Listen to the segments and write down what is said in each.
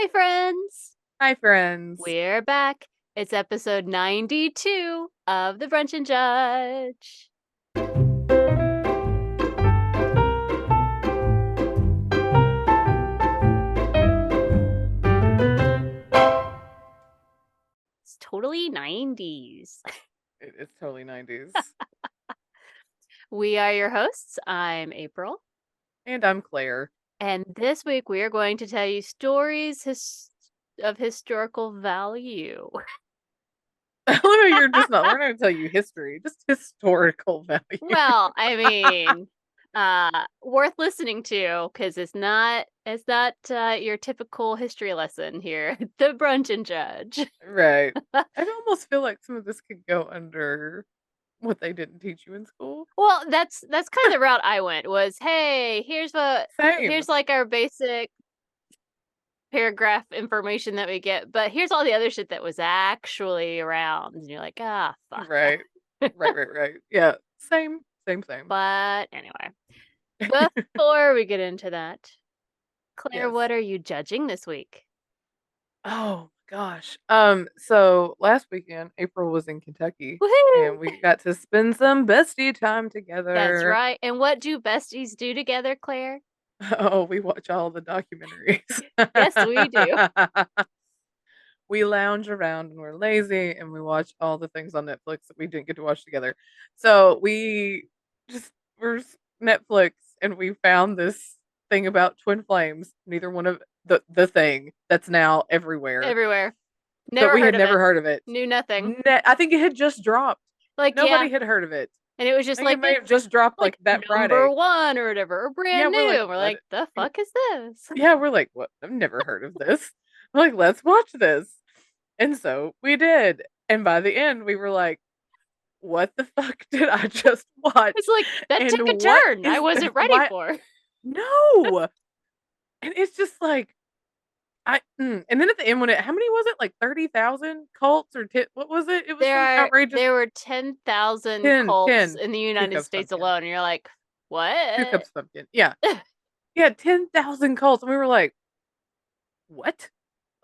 Hi, friends. Hi, friends. We're back. It's episode 92 of the Brunch and Judge. It's totally 90s. It's totally 90s. We are your hosts. I'm April. And I'm Claire. And this week we are going to tell you stories of historical value. You're just not, we're not going to tell you history, just historical value. Well, I mean, worth listening to because it's not your typical history lesson here. The Brunch and Judge. Right. I almost feel like some of this could go under what they didn't teach you in school. Well, that's kind of the route I went. Was hey, here's Same. like our basic paragraph information that we get, but here's all the other shit that was actually around, and you're like, ah, fuck. Right. Right. Yeah. Same. But anyway, before we get into that, Claire, Yes. what are you judging this week? Oh gosh. So last weekend, April was in Kentucky Woohoo! and we got to spend some bestie time That's together. right. And what do besties do together, Claire? Oh, we watch all the documentaries. Yes, we do. We lounge around and we're lazy and we watch all the things on Netflix that we didn't get to watch together. So we're Netflix and we found this thing about twin flames. Neither one of the thing that's now everywhere. Everywhere. But Never we heard had of never it. heard of it. Knew nothing. I think it had just dropped. Like, yeah. Nobody had heard of it. And it was I just think like it may this, have just dropped like that number Friday. 1 or whatever, or brand Yeah, new. we're like, We're like, the fuck is this? Yeah, we're like, what? I've never heard of this. We're like, let's watch this. And so we did. And by the end, we were like, what the fuck did I just watch? It's like, that And took a what turn I is wasn't ready why? for. No. And it's just like, and then at the end, how many was it? Like 30,000 cults or what was it? It was some outrageous. There were 10,000 10, cults 10, in the two United cups States pumpkin. alone. And you're like, what? 2 cups pumpkin. Yeah. Yeah, 10,000 cults. And we were like, what?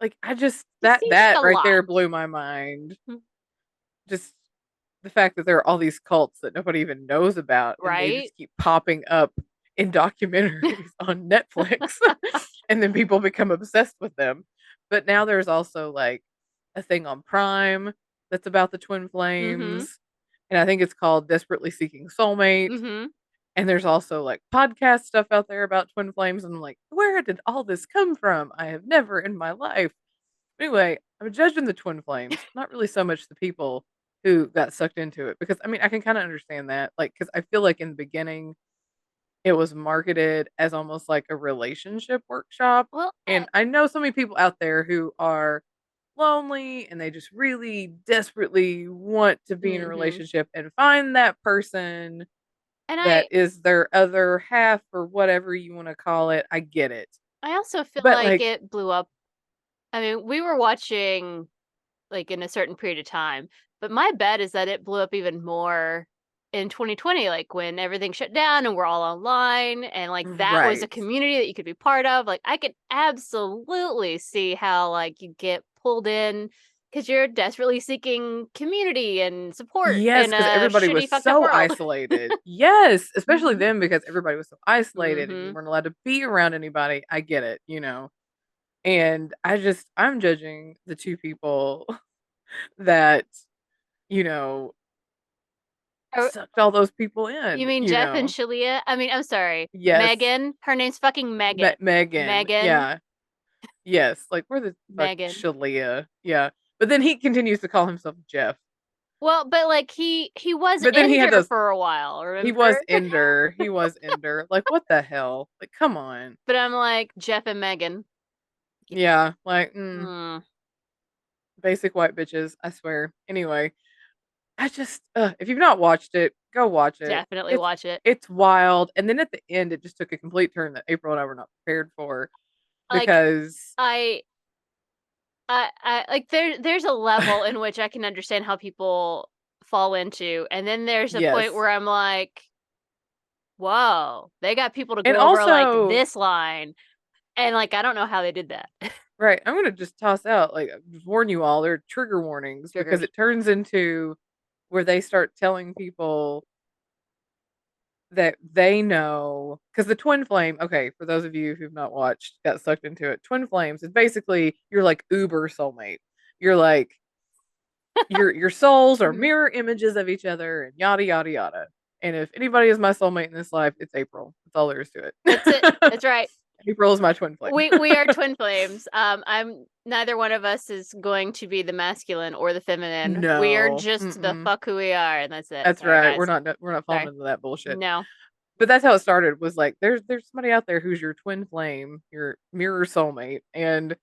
Like It seems that like a right lot. there blew my mind. Just the fact that there are all these cults that nobody even knows about, and they Right? just keep popping up in documentaries on Netflix, and then people become obsessed with them. But now there's also like a thing on Prime that's about the twin Mm-hmm. flames, and I think it's called Desperately Seeking Soulmate. Mm-hmm. And there's also like podcast stuff out there about twin flames, and I'm like, where did all this come from? I have never in my life. Anyway, I'm judging the twin flames, not really so much the people who got sucked into it, because I mean, I can kind of understand that. Like, because I feel like in the beginning, it was marketed as almost like a relationship workshop. Well, And I know so many people out there who are lonely and they just really desperately want to be in a mm-hmm. relationship and find that person And that is their other half or whatever you want to call it. I get it. I also feel But like like, it blew up. I mean, we were watching like in a certain period of time, but my bet is that it blew up even more in 2020, like when everything shut down and we're all online, and like that was a right. community that you could be part of. Like, I could absolutely see how like you get pulled in because you're desperately seeking community and support Yes, in because a everybody was shitty fucked up so world. isolated. Yes, especially then because everybody was so isolated and you Mm-hmm. weren't allowed to be around anybody. I get it. And I'm judging the two people that, you know, sucked all those people You in, mean you Jeff and know. Shaleia? I mean, I'm sorry, Yes, Megan. Her name's fucking Megan. Megan. Megan. Yeah. Yes, like where the fuck Megan. Shaleia. Yeah. But then he continues to call himself Jeff. Well, but like he was But then he had Ender those for a while, he was remember? Ender. He was Ender. Like what the hell? Like come on. But I'm like, Jeff and Megan. Yeah. Yeah, like Mm, basic white bitches, I swear. Anyway, if you've not watched it, go watch it. definitely It's watch it. it's wild. And then at the end it just took a complete turn that April and I were not prepared for Like because I I like there's a level in which I can understand how people fall into, and then there's a point yes. where I'm like, whoa, they got people to And go over like also this line, and like I don't know how they did that. Right. I'm gonna just toss out, like, just warn you all, they're trigger warnings because Triggers. it turns into where they start telling people that they know, because the twin flame, okay, for those of you who've not watched, got sucked into it, twin flames is basically you're like uber soulmate. You're like your souls are Mhm. mirror images of each other and yada yada yada. And if anybody is my soulmate in this life, it's April. That's all there is to That's it. it. That's right. April is my twin flame. We are twin flames. I'm neither one of us is going to be the masculine or the feminine. We are No. just the Mm-mm. fuck who we are, and that's it. That's Sorry, right. guys. We're not falling Sorry. into that bullshit. No. But that's how it started. Was like there's somebody out there who's your twin flame, your mirror soulmate, and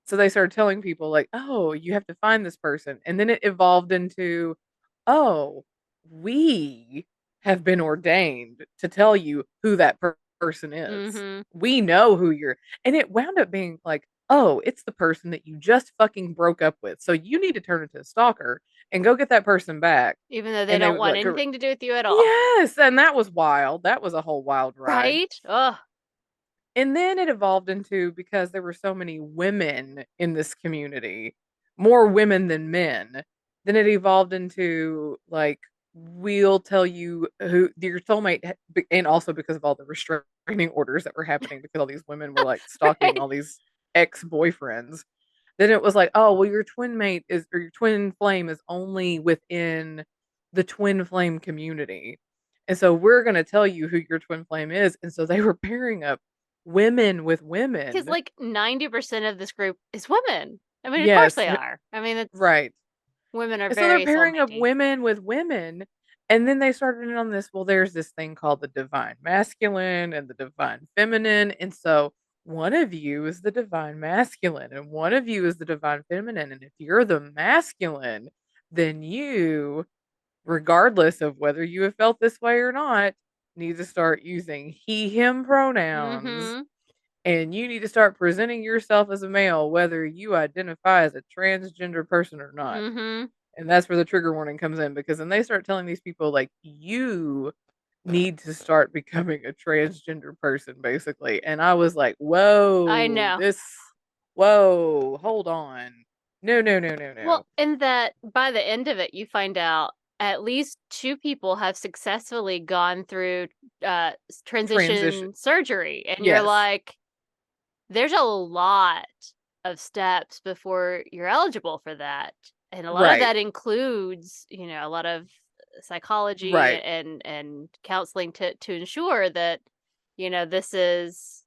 so they started telling people like, "Oh, you have to find this person." And then it evolved into, "Oh, we have been ordained to tell you who that person is. Mm-hmm. We know who you're." And it wound up being like, "Oh, it's the person that you just fucking broke up with. So you need to turn into a stalker and go get that person back." Even though they And they don't would want like, anything to do with you at all. "Yes." And that was wild. That was a whole wild ride. Right? Ugh. And then it evolved into, because there were so many women in this community, more women than men, then it evolved into like, we'll tell you who your soulmate, and also because of all the restraining orders that were happening because all these women were like stalking Right. all these ex-boyfriends. Then it was like, oh, well, your twin mate is, or your twin flame is only within the twin flame community. And so we're going to tell you who your twin flame is. And so they were pairing up women with Because women. like 90% of this group is women. I mean, of course Yes, they are. I mean, it's right. women are And so they're very pairing up soulmatey. women with women. And then they started in on this, well, there's this thing called the divine masculine and the divine feminine. And so one of you is the divine masculine and one of you is the divine feminine. And if you're the masculine, then you, regardless of whether you have felt this way or not, need to start using he, him pronouns. Mm-hmm. And you need to start presenting yourself as a male, whether you identify as a transgender person or not. Mm-hmm. And that's where the trigger warning comes in, because then they start telling these people, like, you need to start becoming a transgender person, basically. And I was like, I whoa, know. whoa, hold on. No, no, no, no, Well, no. in that by the end of it, you find out at least two people have successfully gone through Transition. transition surgery. And you're Yes. like, there's a lot of steps before you're eligible for that. And a lot of Right. that includes, a lot of psychology Right. and counseling to ensure that, this is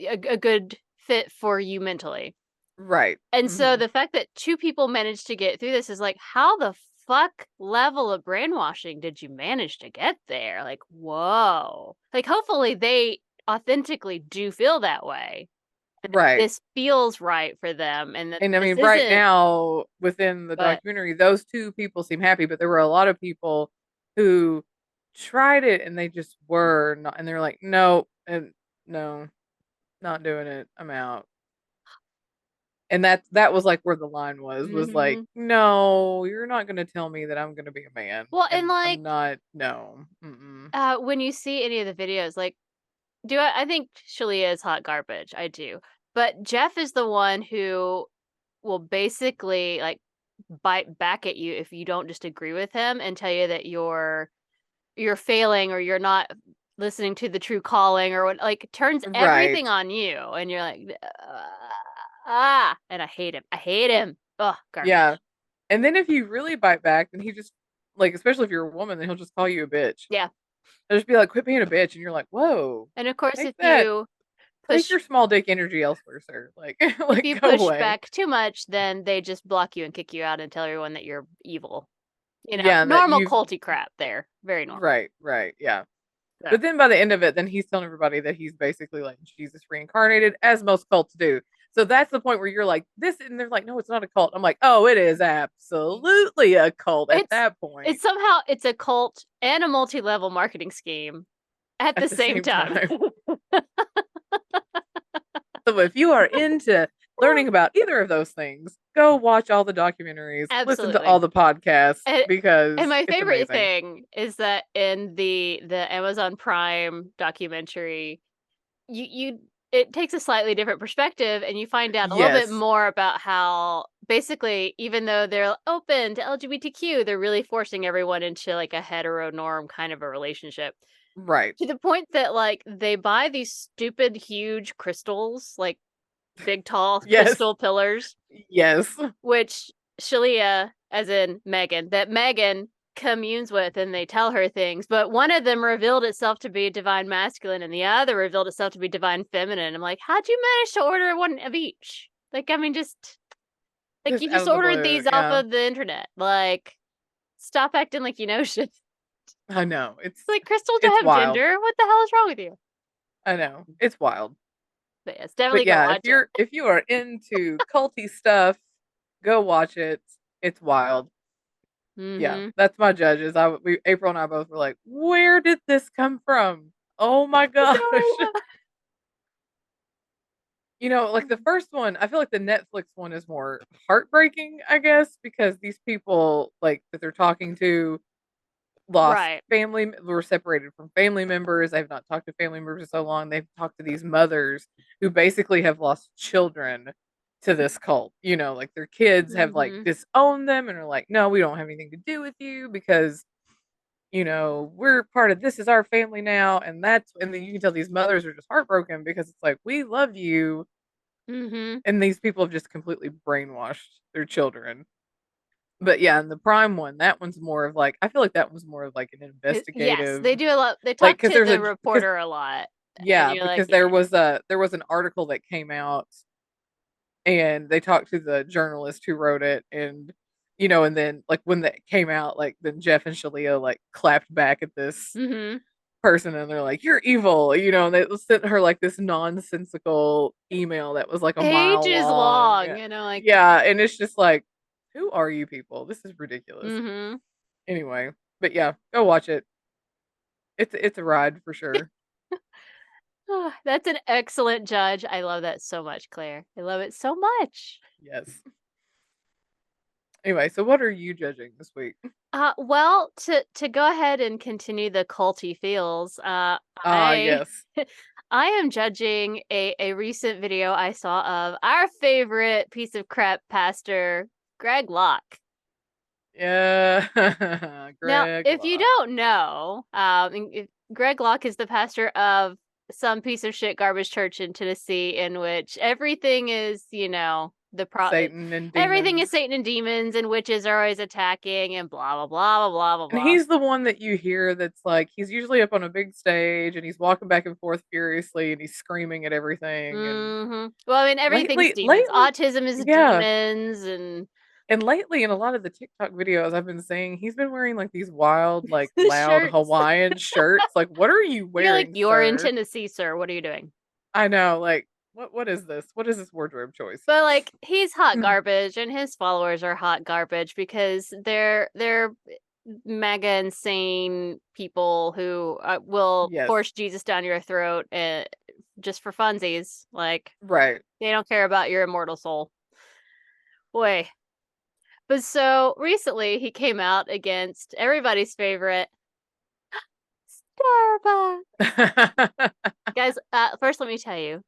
a good fit for you mentally. Right. And so Hmm. the fact that two people managed to get through this is like, how the fuck level of brainwashing did you manage to get there? Like, whoa. Like, hopefully they authentically do feel that way. Right. This feels right for them and that And I this mean, right isn't, now within the but documentary, those two people seem happy, but there were a lot of people who tried it and they just were not, and they're like, no, and no, not doing it. I'm out. And that was like where the line was like, mhm. no, you're not going to tell me that I'm going to be a man, Well, and and like, I'm not. No. Mm-mm. when you see any of the videos, like, I think Shaleia is hot garbage. I do. But Jeff is the one who will basically like bite back at you if you don't just agree with him and tell you that you're failing or you're not listening to the true calling or what, like turns Right. everything on you and you're like ah, and I hate him. I hate him. Ugh, Yeah. garbage. And then if you really bite back, then he just, like, especially if you're a woman, then he'll just call you a bitch. Yeah. He'll just be like, quit being a bitch, and you're like, whoa, And of course take that. Take push your small dick energy elsewhere, sir. Like, if like you go push away. back too much, then they just block you and kick you out and tell everyone that you're evil. Yeah, and that Normal you've culty crap there. Very normal. right, right, yeah. So But then by the end of it, then he's telling everybody that he's basically like Jesus reincarnated, as most cults do. So that's the point where you're like, this, and they're like, no, it's not a cult. I'm like, oh, it is absolutely a cult at it's that point. somehow it's a cult and a multi-level marketing scheme at At the the same same time. time. So if you are into learning about either of those things, go watch all the documentaries, listen to Absolutely. all the podcasts, And, and because my it's favorite amazing. thing is that in the Amazon Prime documentary, you it takes a slightly different perspective, and you find out a little bit Yes. more about how basically, even though they're open to LGBTQ, they're really forcing everyone into like a hetero norm kind of a relationship. Right. To the point that like they buy these stupid huge crystals, like big tall Yes. crystal pillars, Yes. which Shaleia, as in Megan, that Megan communes with, and they tell her things, but one of them revealed itself to be divine masculine and the other revealed itself to be divine feminine. I'm like, how'd you manage to order one of each? Like, I mean, just like Just you out just of the ordered blue, these off yeah. of the internet. Like, stop acting like you know shit. I know. Like, crystals It's don't have wild. gender. What the hell is wrong with you? I know. It's wild. But yes, But definitely go yeah, watch it. if you are into culty stuff, go watch it. It's wild. Yeah, Mm-hmm. that's my judges. April and I both were like, "Where did this come from? Oh my gosh." No. Like the first one, I feel like the Netflix one is more heartbreaking, I guess, because these people like that they're talking to lost Right. were separated from family members. They've not talked to family members in so long. They've talked to these mothers who basically have lost children to this cult. Like their kids have like Mm-hmm. disowned them and are like, no, we don't have anything to do with you because, we're part of this is our family now. And then you can tell these mothers are just heartbroken because it's like, we love you. Mm-hmm. And these people have just completely brainwashed their children. But yeah, and the Prime one, that one's more of like I feel like that one's more of like an Yes, investigative, they do a lot. They like talk because to there's the because reporter a lot, and yeah, you're like, because yeah. there was an article that came out and they talked to the journalist who wrote it and then like when that came out, like then Jeff and Shalia like clapped back at this Mm-hmm. person and they're like, "You're evil," and they sent her like this nonsensical email that was like a mile Pages long. long, like, Yeah, and it's just like, who are you people? This is ridiculous. mm-hmm. Anyway, but yeah, go watch it. It's a ride for sure. That's an excellent judge. I love that so much, Claire. I love it so much. Yes. Anyway, so what are you judging this week? Well, to go ahead and continue the culty feels, Ah, I yes. I am judging a recent video I saw of our favorite piece of crap pastor, Greg Locke. Yeah. Now, Greg if you Locke. don't know, Greg Locke is the pastor of some piece of shit garbage church in Tennessee, in which everything is, Satan and everything is demons. Satan and demons, and witches are always attacking, and blah blah blah blah blah blah And blah. he's the one that you hear that's like he's usually up on a big stage and he's walking back and forth furiously and he's screaming at everything and Mm-hmm. Well, I mean, everything's demons. lately Autism is yeah. demons, and And lately in a lot of the TikTok videos I've been seeing, he's been wearing like these wild, like the loud shirts. Hawaiian shirts. Like, what are you You're like, wearing, you're in sir? Tennessee, sir. What are you doing? I know, like, what is this? What is this wardrobe choice? But like, he's hot garbage, and his followers are hot garbage because they're mega insane people who will Yes. force Jesus down your throat just for funsies. Like, Right. they don't care about your immortal soul. Boy. But so recently, he came out against everybody's favorite Starbucks. Guys, first let me tell you,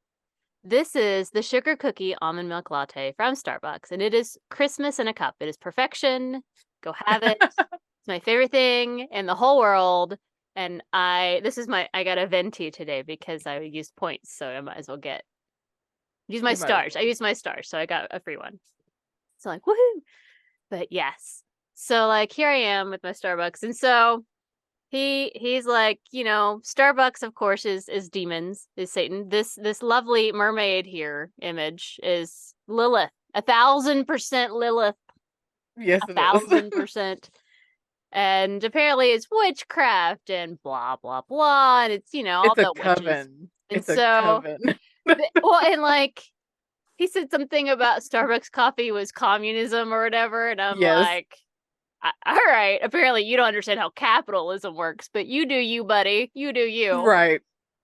this is the sugar cookie almond milk latte from Starbucks, and it is Christmas in a cup. It is perfection. Go have it. It's my favorite thing in the whole world. And I got a venti today because I used points, so I might as well use my You might as stars. I well. used my stars, so I got a free one. So like, woohoo! But yes, so like here I am with my Starbucks, and so he's like, Starbucks, of course, is demons, is Satan. This lovely mermaid here image is Lilith. 1,000% Lilith. Yes, A it is. 1,000%. And apparently it's witchcraft and blah blah blah. And it's, all It's a about witches. coven. And It's a so coven. well, and like he said something about Starbucks coffee was communism or whatever, and I'm Yes. like, all right, apparently you don't understand how capitalism works, but you do you, buddy. You do you. Right.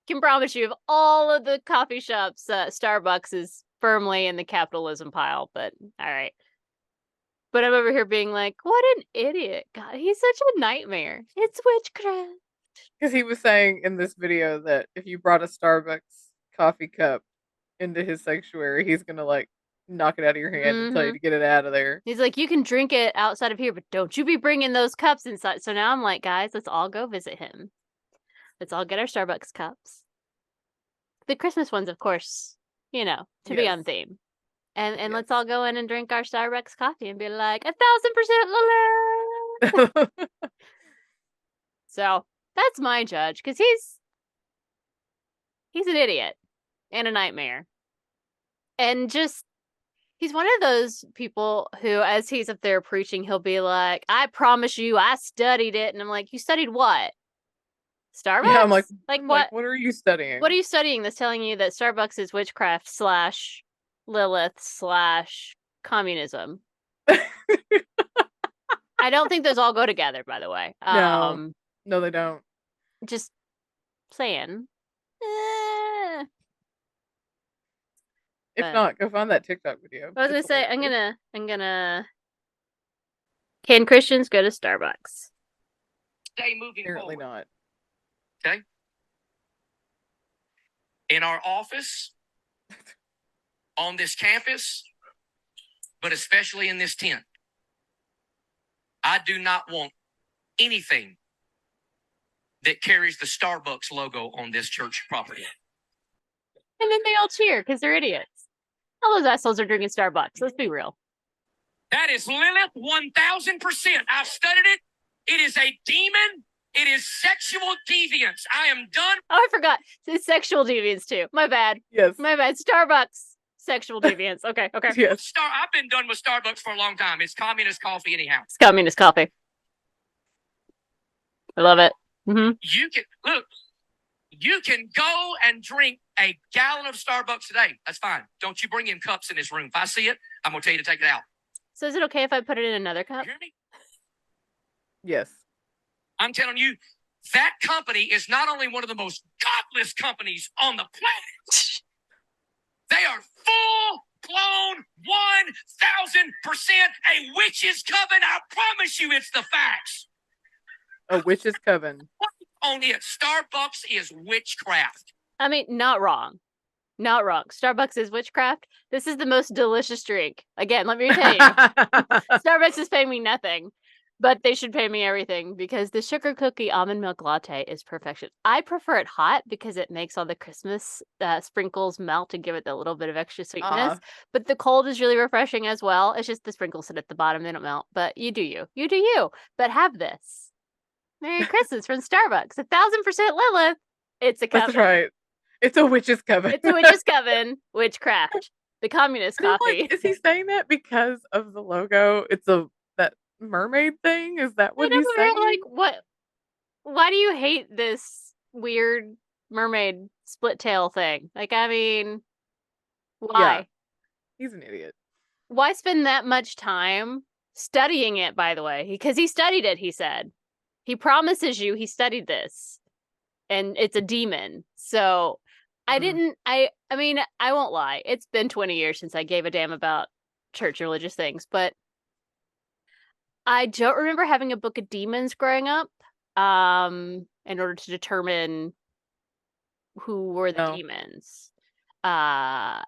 Can promise you, of all of the coffee shops, Starbucks is firmly in the capitalism pile, but all right. But I'm over here being like, what an idiot. God, he's such a nightmare. It's witchcraft. Because he was saying in this video that if you brought a Starbucks coffee cup into his sanctuary, he's gonna like knock it out of your hand and tell you Mm-hmm. to get it out of there. He's like, you can drink it outside of here, but don't you be bringing those cups inside. So now I'm like, guys, let's all go visit him. Let's all get our Starbucks cups. The Christmas ones, of course, to be Yes. on theme. And Yes. let's all go in and drink our Starbucks coffee and be like, 1,000% Lillith. So that's my judge, because he's an idiot and a nightmare. And just he's one of those people who, as he's up there preaching, he'll be like, I promise you, I studied it. And I'm like, you studied what? Yeah, I'm like, Starbucks? Like, what are you studying? what are you studying that's telling you that Starbucks is witchcraft / Lilith / communism? I don't think those all go together, by the way. No, they don't. Just saying. Eh. If But not, go find that TikTok video. I was gonna It's say, hilarious. I'm gonna. Can Christians go to Starbucks? Day moving Apparently forward. not. Okay. In our office, on this campus, but especially in this tent, I do not want anything that carries the Starbucks logo on this church property. And then they all cheer because they're idiots. All those assholes are drinking Starbucks. Let's be real. That is Lilith 1,000%. I've studied it. It is a demon. It is sexual deviance. I am done. Oh, I forgot. It's sexual deviance too. My bad. Yes. My bad. Starbucks. Sexual deviance. Okay. Yes. I've been done with Starbucks for a long time. It's communist coffee anyhow. It's communist coffee. I love it. Mm-hmm. You can go and drink a gallon of Starbucks a day. That's fine. Don't you bring in cups in this room. If I see it, I'm going to tell you to take it out. So is it okay if I put it in another cup? You hear me? Yes. I'm telling you, that company is not only one of the most godless companies on the planet, they are full-blown 1,000% a witch's coven. I promise you it's the facts. A witch's coven. On it, Starbucks is witchcraft. I mean, not wrong. Not wrong. Starbucks is witchcraft. This is the most delicious drink. Again, let me tell you. Starbucks is paying me nothing, but they should pay me everything because the sugar cookie almond milk latte is perfection. I prefer it hot because it makes all the Christmas sprinkles melt and give it a little bit of extra sweetness. But the cold is really refreshing as well. It's just the sprinkles sit at the bottom. They don't melt. But you do you. You do you. But have this. Merry Christmas from Starbucks. 1,000% Lilith. It's a coven. That's right. It's a witch's coven. It's a witch's coven. Witchcraft. The communist coffee. Like, is he saying that because of the logo? It's that mermaid thing? Is that what he's saying? Like, what? Why do you hate this weird mermaid split tail thing? Like, I mean, why? Yeah. He's an idiot. Why spend that much time studying it, by the way? Because he studied it, he said. He promises you he studied this. And it's a demon. So I mean, I won't lie. It's been 20 years since I gave a damn about church and religious things, but I don't remember having a book of demons growing up in order to determine who were the demons. I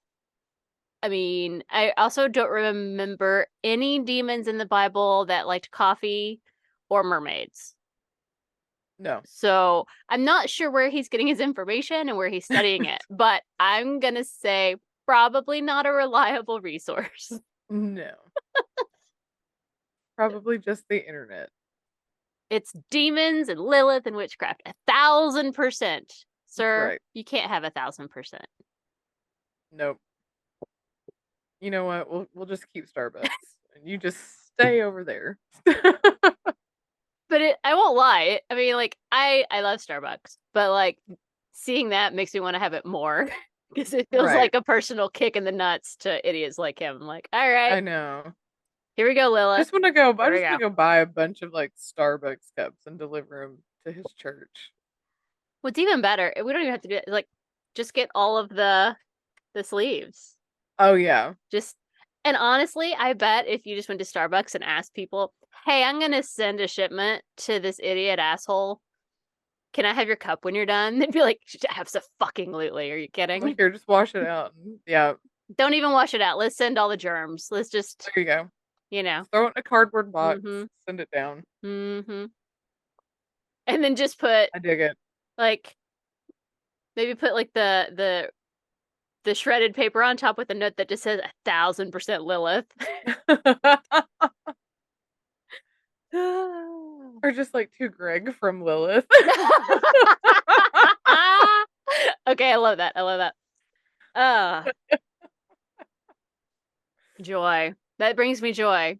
mean, I also don't remember any demons in the Bible that liked coffee or mermaids. No. So I'm not sure where he's getting his information and where he's studying it, but I'm going to say probably not a reliable resource. No. Probably just the internet. It's demons and Lilith and witchcraft. 1,000%. Sir, right. You can't have 1,000%. Nope. You know what? We'll just keep Starbucks. And you just stay over there. But I won't lie. I mean, like, I love Starbucks, but like seeing that makes me want to have it more because it feels like a personal kick in the nuts to idiots like him. I'm like, all right, I know. Here we go, Lilith. I just want to go buy a bunch of like Starbucks cups and deliver them to his church. What's even better, we don't even have to do it. Like, just get all of the sleeves. Oh yeah. And honestly, I bet if you just went to Starbucks and asked people, hey, I'm going to send a shipment to this idiot asshole can I have your cup when you're done? They'd be like, absolutely. Are you kidding? Here, just wash it out. Yeah. Don't even wash it out. Let's send all the germs. Let's just, There you go. Just throw it in a cardboard box. Mm-hmm. Send it down. Mm-hmm. And then just put. I dig it. Like, maybe put like the shredded paper on top with a note that just says 1,000% Lillith. Or just like to Greg from Lillith. Okay, I love that. I love that. Joy. That brings me joy.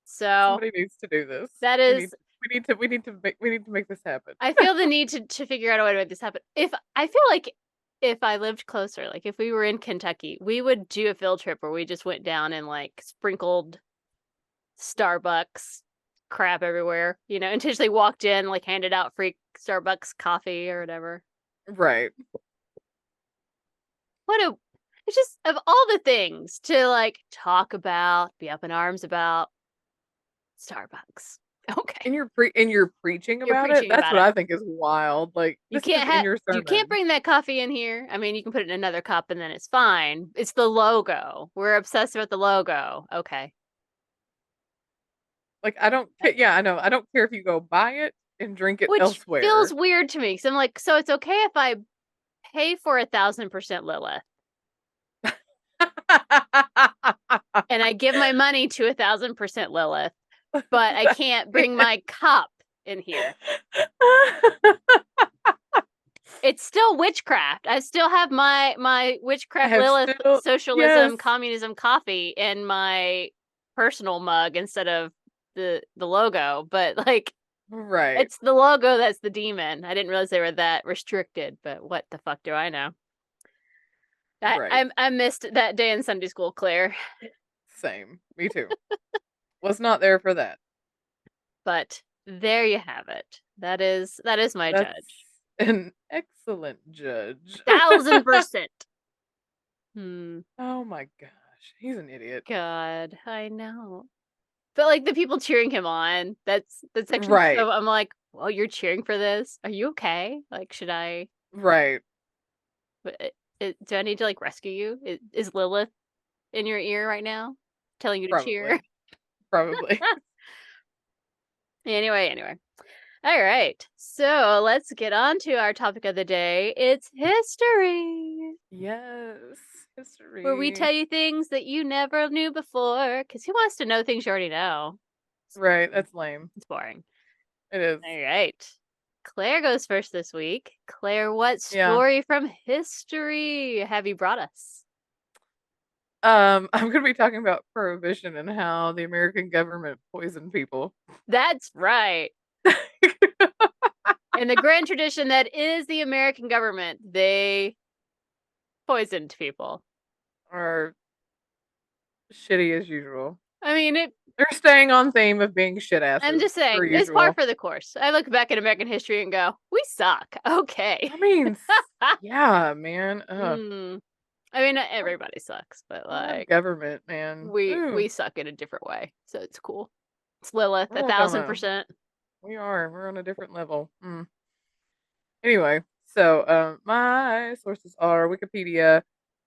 So somebody needs to do this. That is we need to make this happen. I feel the need to figure out a way to make this happen. I feel like if I lived closer, like if we were in Kentucky, we would do a field trip where we just went down and like sprinkled Starbucks crap everywhere, intentionally walked in, like handed out free Starbucks coffee or whatever. Right. It's just of all the things to like talk about, be up in arms about, Starbucks. Okay. And you're preaching about it. That's what I think is wild. Like you can't bring that coffee in here. I mean, you can put it in another cup and then it's fine. It's the logo. We're obsessed with the logo. Okay. Like I don't I know. I don't care if you go buy it and drink it elsewhere. Which feels weird to me because I'm like, so it's okay if I pay for 1,000% Lilith. And I give my money to 1,000% Lilith, but I can't bring my cup in here. It's still witchcraft. I still have my witchcraft Lilith socialism, communism coffee in my personal mug instead of the logo, but like right. It's the logo that's the demon. I didn't realize they were that restricted, but what the fuck do I know? I missed that day in Sunday school, Claire. Same. Me too. Was not there for that. But there you have it. That's my judge. An excellent judge. 1,000%. Oh my gosh. He's an idiot. God, I know. But like the people cheering him on, that's actually right. So I'm like, well, you're cheering for this. Are you okay? Like, should I? Right. Do I need to like rescue you? Is Lilith in your ear right now, telling you to cheer? Probably. Anyway. All right. So let's get on to our topic of the day. It's history. Yes. History. Where we tell you things that you never knew before. Because who wants to know things you already know? Right. That's lame. It's boring. It is. All right. Claire goes first this week. Claire, what story from history have you brought us? I'm going to be talking about Prohibition and how the American government poisoned people. That's right. In the grand tradition that is the American government, they poisoned people. Or shitty as usual. I mean, they're staying on theme of being shit asses. I'm just saying, it's par for the course. I look back at American history and go, we suck. Okay. I mean, yeah, man. I mean, everybody sucks, but like government, man. We suck in a different way. So it's cool. It's Lilith, 1,000%. We're on a different level. Anyway, so my sources are Wikipedia,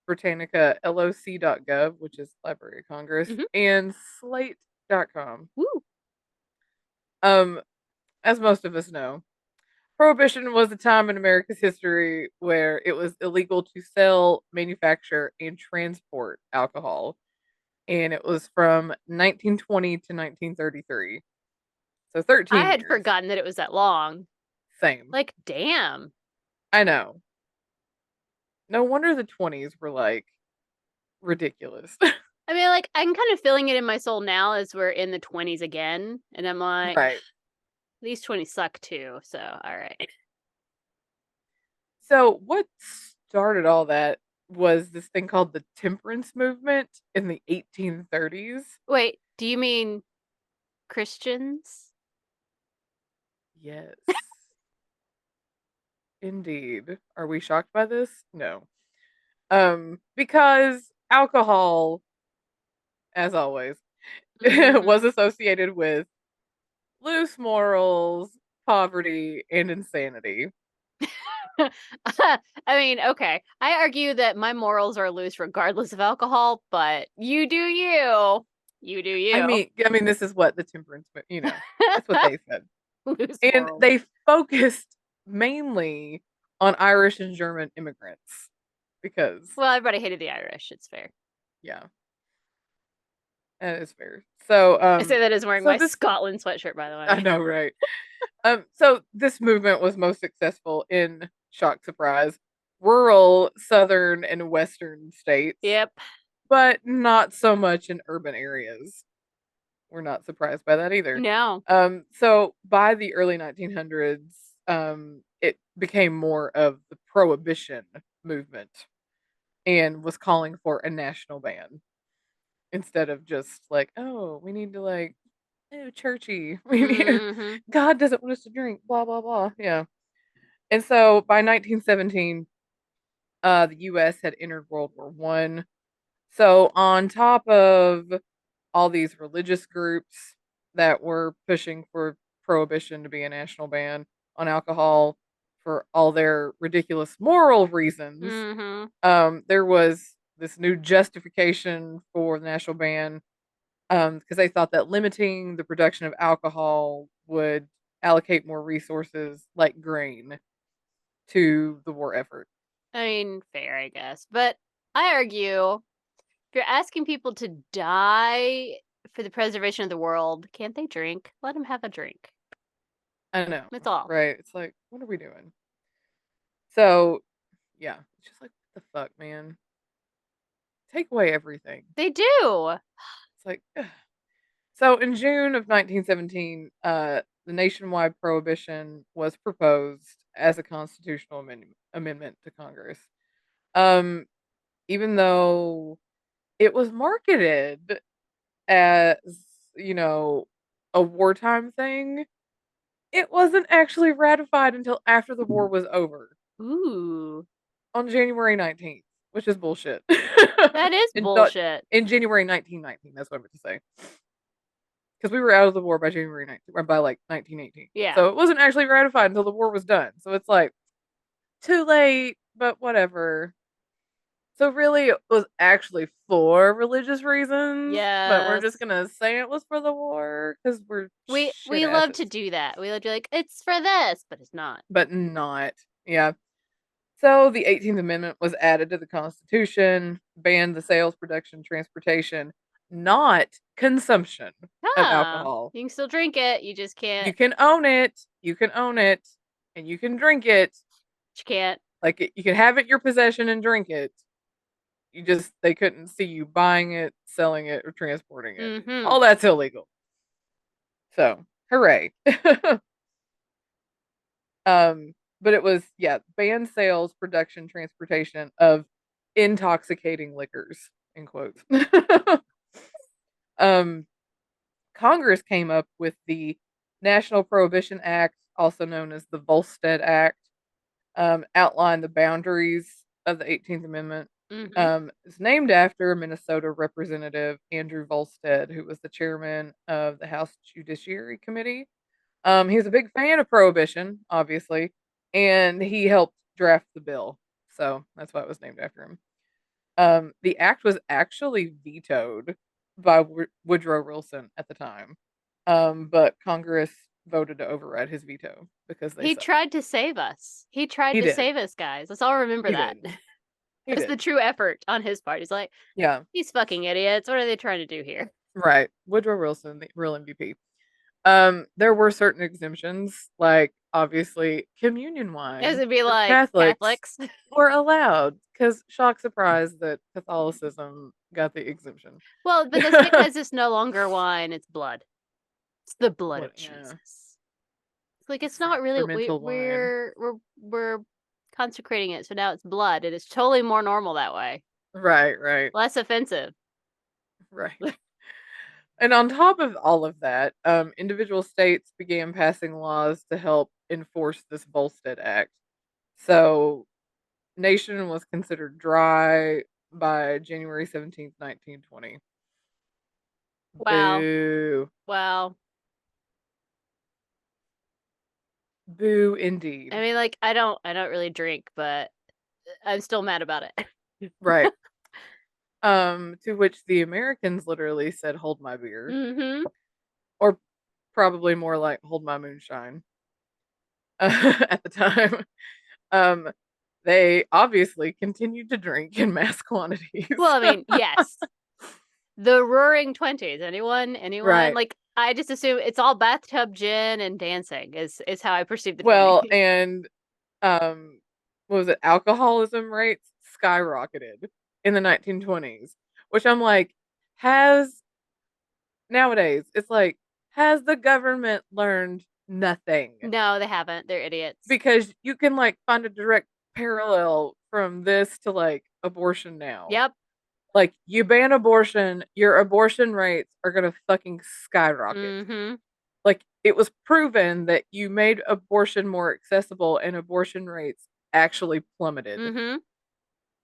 Britannica, LOC.gov, which is Library of Congress, and Slate.com. Woo. As most of us know, Prohibition was a time in America's history where it was illegal to sell, manufacture, and transport alcohol. And it was from 1920 to 1933. So 13 I had forgotten that it was that long. Same. Like, damn. I know. No wonder the 20s were, like, ridiculous. I mean, like, I'm kind of feeling it in my soul now as we're in the 20s again. And I'm like, right. These 20s suck too, so all right. So what started all that was this thing called the temperance movement in the 1830s. Wait, do you mean Christians? Yes. Indeed. Are we shocked by this? No. Because alcohol, as always, was associated with loose morals, poverty, and insanity. I mean, okay. I argue that my morals are loose regardless of alcohol, but you do you. You do you. I mean, this is what the temperance, that's what they said. Loose And morals. they focused mainly on Irish and German immigrants because, Well, everybody hated the Irish. It's fair. yeah, that is fair. So, I say that as wearing my this, Scotland sweatshirt, by the way. I know, right? So this movement was most successful in, shock surprise, rural, southern, and western states. Yep. But not so much in urban areas. We're not surprised by that either. No. So by the early 1900s, it became more of the Prohibition movement and was calling for a national ban instead of just like, oh, we need to like, oh, churchy. We need Mm-hmm. God doesn't want us to drink, blah blah blah. Yeah. And so by 1917, the U.S. had entered World War One. So on top of all these religious groups that were pushing for prohibition to be a national ban on alcohol for all their ridiculous moral reasons, there was this new justification for the national ban because they thought that limiting the production of alcohol would allocate more resources like grain to the war effort. I mean, fair, I guess. But I argue if you're asking people to die for the preservation of the world, can't they drink? Let them have a drink. I know. That's all. Right. It's like, what are we doing? So, yeah. It's just like, what the fuck, man? Take away everything. They do. It's like, ugh. So in June of 1917, the nationwide prohibition was proposed as a constitutional amendment to Congress. Even though it was marketed as, a wartime thing, it wasn't actually ratified until after the war was over. Ooh. On January 19th, which is bullshit. That is bullshit. In January 1919, that's what I meant to say. Because we were out of the war by January 19th, or by like 1918. Yeah. So it wasn't actually ratified until the war was done. So it's like, too late, but whatever. So really, it was actually for religious reasons. Yes. But we're just gonna say it was for the war because we love to do that. We love to be like, it's for this, but it's not. But not. Yeah. So the 18th Amendment was added to the Constitution, banned the sales, production, transportation, not consumption of alcohol. You can still drink it. You just can't. You can own it. You can own it, and you can drink it. You can't. Like you can have it in your possession and drink it. They couldn't see you buying it, selling it, or transporting it. Mm-hmm. All that's illegal. So, hooray. But it was, banned sales, production, transportation of intoxicating liquors, in quotes. Congress came up with the National Prohibition Act, also known as the Volstead Act, outlined the boundaries of the 18th Amendment. It's named after Minnesota Representative Andrew Volstead, who was the chairman of the House Judiciary Committee. He was a big fan of prohibition, obviously, and he helped draft the bill. So that's why it was named after him. The act was actually vetoed by Woodrow Wilson at the time, but Congress voted to override his veto because he tried to save us. He tried to save us, guys. Let's all remember that. It's the true effort on his part. He's like, yeah, these fucking idiots. What are they trying to do here? Right. Woodrow Wilson, the real MVP. There were certain exemptions, like obviously communion wine. It would be like Catholics were allowed because shock surprise that Catholicism got the exemption. Well, but that's because it's no longer wine; it's blood. It's the blood of Jesus. It's like it's not really. We're consecrating it, so now it's blood. It is totally more normal that way. Right. Less offensive. Right. And on top of all of that, individual states began passing laws to help enforce this Volstead Act. So, nation was considered dry by January 17th, 1920. Wow. Boo. Wow. Boo indeed. I mean, like, I don't really drink, but I'm still mad about it. Right. To which the Americans literally said, "Hold my beer," Mm-hmm. or probably more like, "Hold my moonshine." At the time, um, they obviously continued to drink in mass quantities. Well, I mean, yes. The Roaring Twenties. Anyone? Right. Like, I just assume it's all bathtub gin and dancing is how I perceive the Well, 20s. and um, what was it? Alcoholism rates skyrocketed in the 1920s, which I'm like, has nowadays, it's like, has the government learned nothing? No, they haven't. They're idiots. Because you can like find a direct parallel from this to like abortion now. Yep. Like, you ban abortion, your abortion rates are gonna fucking skyrocket. Mm-hmm. Like, it was proven that you made abortion more accessible and abortion rates actually plummeted Mm-hmm.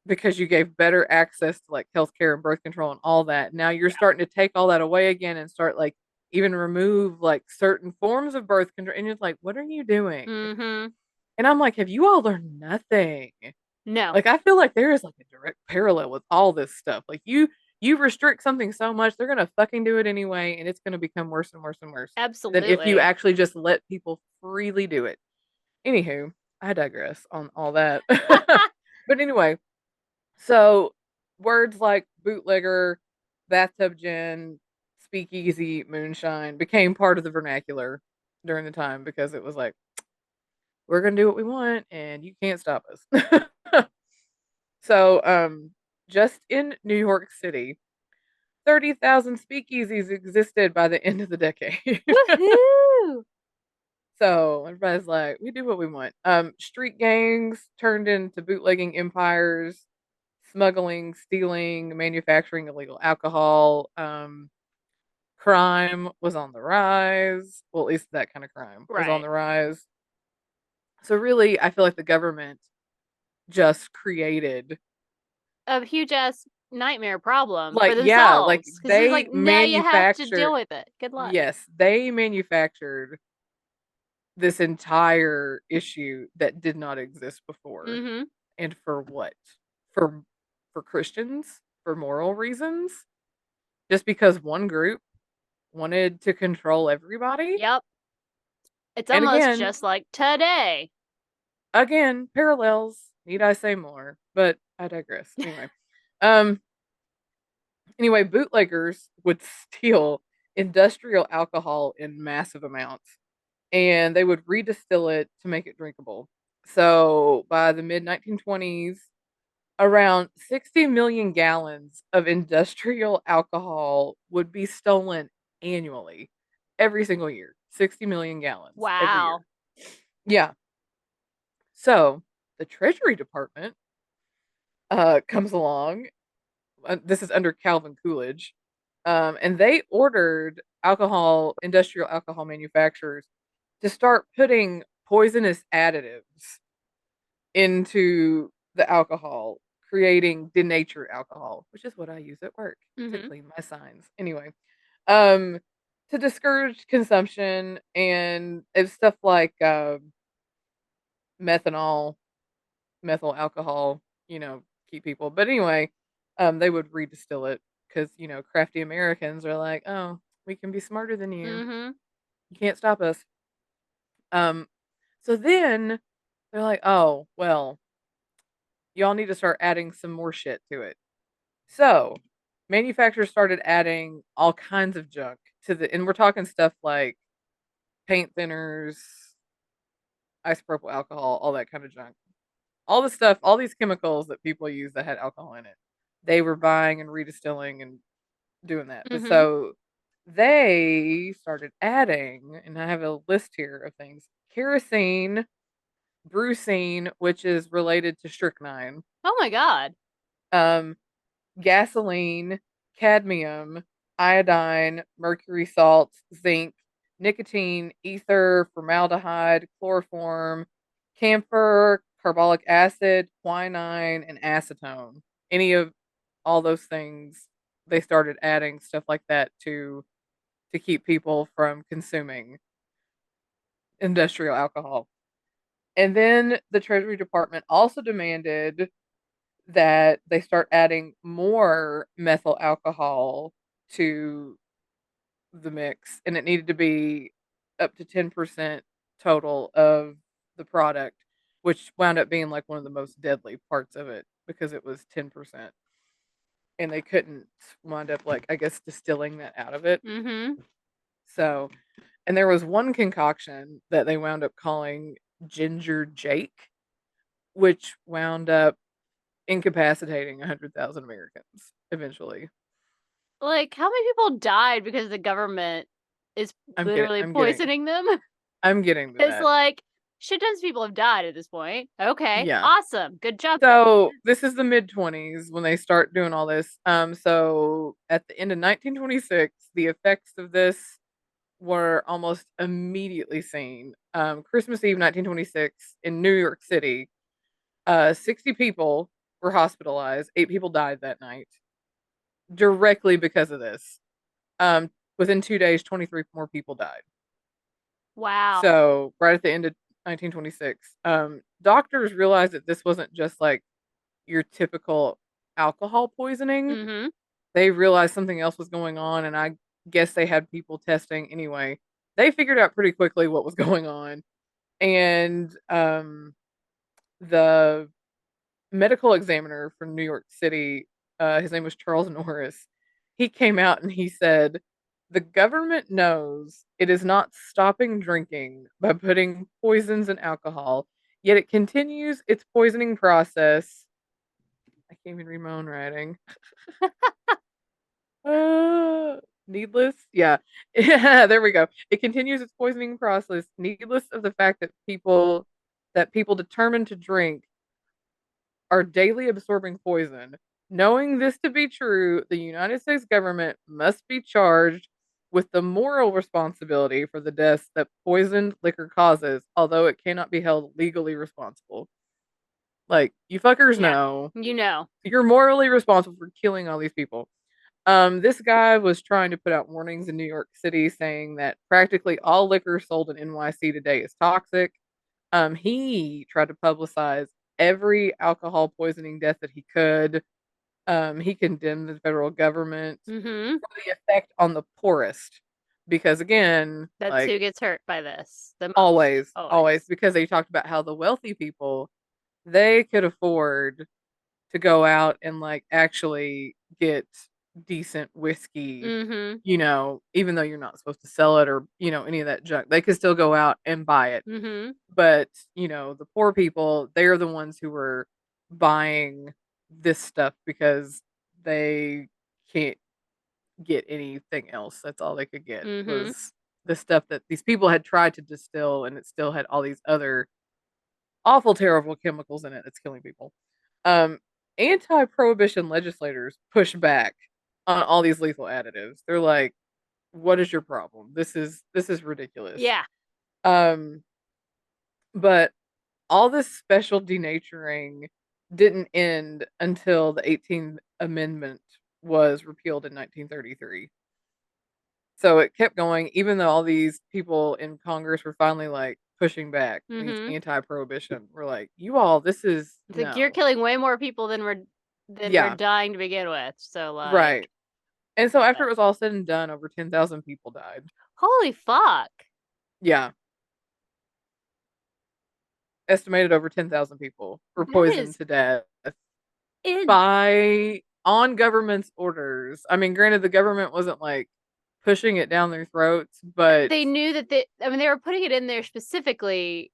because you gave better access to like healthcare and birth control and all that. Now you're starting to take all that away again and start like even remove like certain forms of birth control. And it's like, what are you doing? Mm-hmm. And I'm like, have you all learned nothing? No. Like, I feel like there is like a direct parallel with all this stuff. Like, you restrict something so much, they're gonna fucking do it anyway, and it's gonna become worse and worse and worse than if you Absolutely. actually just let people freely do it. Anywho, I digress on all that. But anyway, so words like bootlegger, bathtub gin, speakeasy, moonshine became part of the vernacular during the time because it was like, we're gonna do what we want and you can't stop us. So, just in New York City, 30,000 speakeasies existed by the end of the decade. Woohoo! So everybody's like, we do what we want. Street gangs turned into bootlegging empires, smuggling, stealing, manufacturing illegal alcohol. Crime was on the rise. Well, at least that kind of crime was on Right. the rise. So really, I feel like the government just created, A huge ass nightmare problem for like, yeah, like themselves. Because it's they like, now you have to deal manufactured, with it. Good luck. yes, they manufactured this entire issue that did not exist before. Mm-hmm. And for what? For for Christians? For moral reasons? Just because one group wanted to control everybody? Yep. It's And almost again, just like today. parallels. Need I say more? But I digress. Um anyway, bootleggers would steal industrial alcohol in massive amounts and they would redistill it to make it drinkable. So by the mid 1920s, around 60 million gallons of industrial alcohol would be stolen annually, every single year. 60 million gallons every year. Wow. Yeah. So the Treasury Department comes along. This is under Calvin Coolidge. And they ordered industrial alcohol manufacturers to start putting poisonous additives into the alcohol, creating denatured alcohol, which is what I use at work to Mm-hmm. clean my signs. Anyway, um, to discourage consumption and it's stuff like methanol, methyl alcohol, keep people. But anyway, they would redistill it because crafty Americans are like, oh, we can be smarter than you. Mm-hmm. You can't stop us. Um, so then they're like, oh, well, y'all need to start adding some more shit to it. So manufacturers started adding all kinds of junk and we're talking stuff like paint thinners, isopropyl alcohol, all that kind of junk. All the stuff, all these chemicals that people use that had alcohol in it, they were buying and redistilling and doing that. But Mm-hmm. so they started adding, and I have a list here of things: kerosene, brucine, which is related to strychnine, Oh my god. um, gasoline, cadmium, iodine, mercury salts, zinc, nicotine, ether, formaldehyde, chloroform, camphor, carbolic acid, quinine, and acetone. Any of all those things, they started adding stuff like that to keep people from consuming industrial alcohol. And then the Treasury Department also demanded that they start adding more methyl alcohol to the mix, and it needed to be up to 10% total of the product, which wound up being like one of the most deadly parts of it because it was 10%. And they couldn't wind up, like, I guess, distilling that out of it. Mm-hmm. So, and there was one concoction that they wound up calling Ginger Jake, which wound up incapacitating 100,000 Americans eventually. Like, how many people died because the government is I'm getting, literally I'm getting, poisoning them? I'm getting to It's that. like, shit tons of people have died at this point. Okay, Yeah. awesome. Good job. So this is the mid 20s when they start doing all this. So at the end of 1926, the effects of this were almost immediately seen. Christmas Eve, 1926, in New York City, 60 people were hospitalized. 8 people died that night directly because of this. Within 2 days, 23 more people died. Wow. So right at the end of 1926, doctors realized that this wasn't just like your typical alcohol poisoning. Mm-hmm. They realized something else was going on, and I guess they had people testing anyway. They figured out pretty quickly what was going on, and the medical examiner from New York City, his name was Charles Norris. He came out and he said, "The government knows it is not stopping drinking by putting poisons in alcohol, yet it continues its poisoning process." I can't even read my own writing. Needless? Yeah. Yeah, there we go. It continues its poisoning process, needless of the fact that people determined to drink are daily absorbing poison. Knowing this to be true, the United States government must be charged with the moral responsibility for the deaths that poisoned liquor causes, although it cannot be held legally responsible. Like, you fuckers Yeah. know. You know. You're morally responsible for killing all these people. This guy was trying to put out warnings in New York City saying that practically all liquor sold in NYC today is toxic. He tried to publicize every alcohol poisoning death that he could. He condemned the federal government Mm-hmm. for the effect on the poorest. Because again, That's like, who gets hurt by this the most. always, because they talked about how the wealthy people, they could afford to go out and like actually get decent whiskey, Mm-hmm. even though you're not supposed to sell it or, any of that junk. They could still go out and buy it. Mm-hmm. But, the poor people, they're the ones who were buying this stuff because they can't get anything else. That's all they could get Mm-hmm. was the stuff that these people had tried to distill, and it still had all these other awful, terrible chemicals in it that's killing people. Um, Anti-prohibition legislators push back on all these lethal additives. They're like, "What is your problem? This is ridiculous." Yeah. Um, but all this special denaturing didn't end until the 18th Amendment was repealed in 1933. So it kept going, even though all these people in Congress were finally like pushing back. These Mm-hmm. anti-prohibition were like, "You all, this is It's like you're no." killing way more people than we're Yeah, dying to begin with. So like, right. And so after it was all said and done, over 10,000 people died. holy fuck. Yeah, estimated over 10,000 people were That poisoned is to death in by on government's orders. I mean, granted, the government wasn't like pushing it down their throats, but they knew that they were putting it in there specifically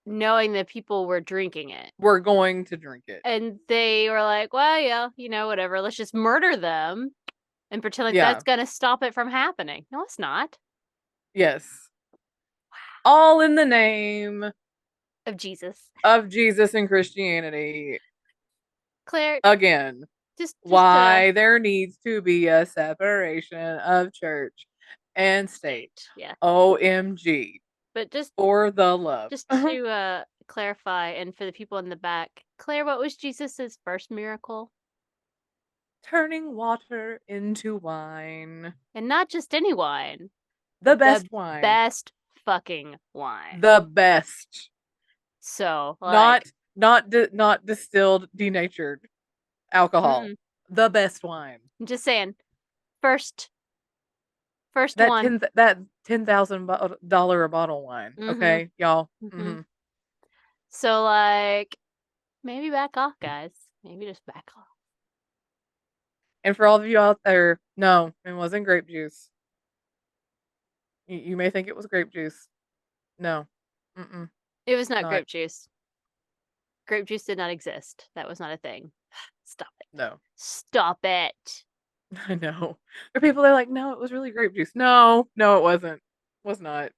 knowing that people were drinking it. we're going to drink it. And they were like, well, yeah, whatever. Let's just murder them and pretend like Yeah. that's going to stop it from happening. No, it's not. Yes. All in the name Of Jesus. of Jesus and Christianity. Claire, Again, just why there needs to be a separation of church and state. Yeah. OMG. But just For the love. Just to clarify, and for the people in the back, Claire, what was Jesus's first miracle? Turning water into wine. And not just any wine. The best wine. Best fucking wine. The best. So, like, not distilled, denatured alcohol. mm-mm. The best wine. I'm just saying, first That one. $10,000 a bottle wine. Mhm. Okay, y'all. Mhm. So, like, maybe back off, guys. Maybe just back off. And for all of you out there, no, it wasn't grape juice. You may think it was grape juice. No. Mm-mm. It was not Not. grape juice. Grape juice did not exist. That was not a thing. Stop it. No. Stop it. I know. Or people are like, no, it was really grape juice. No, it wasn't. It was not.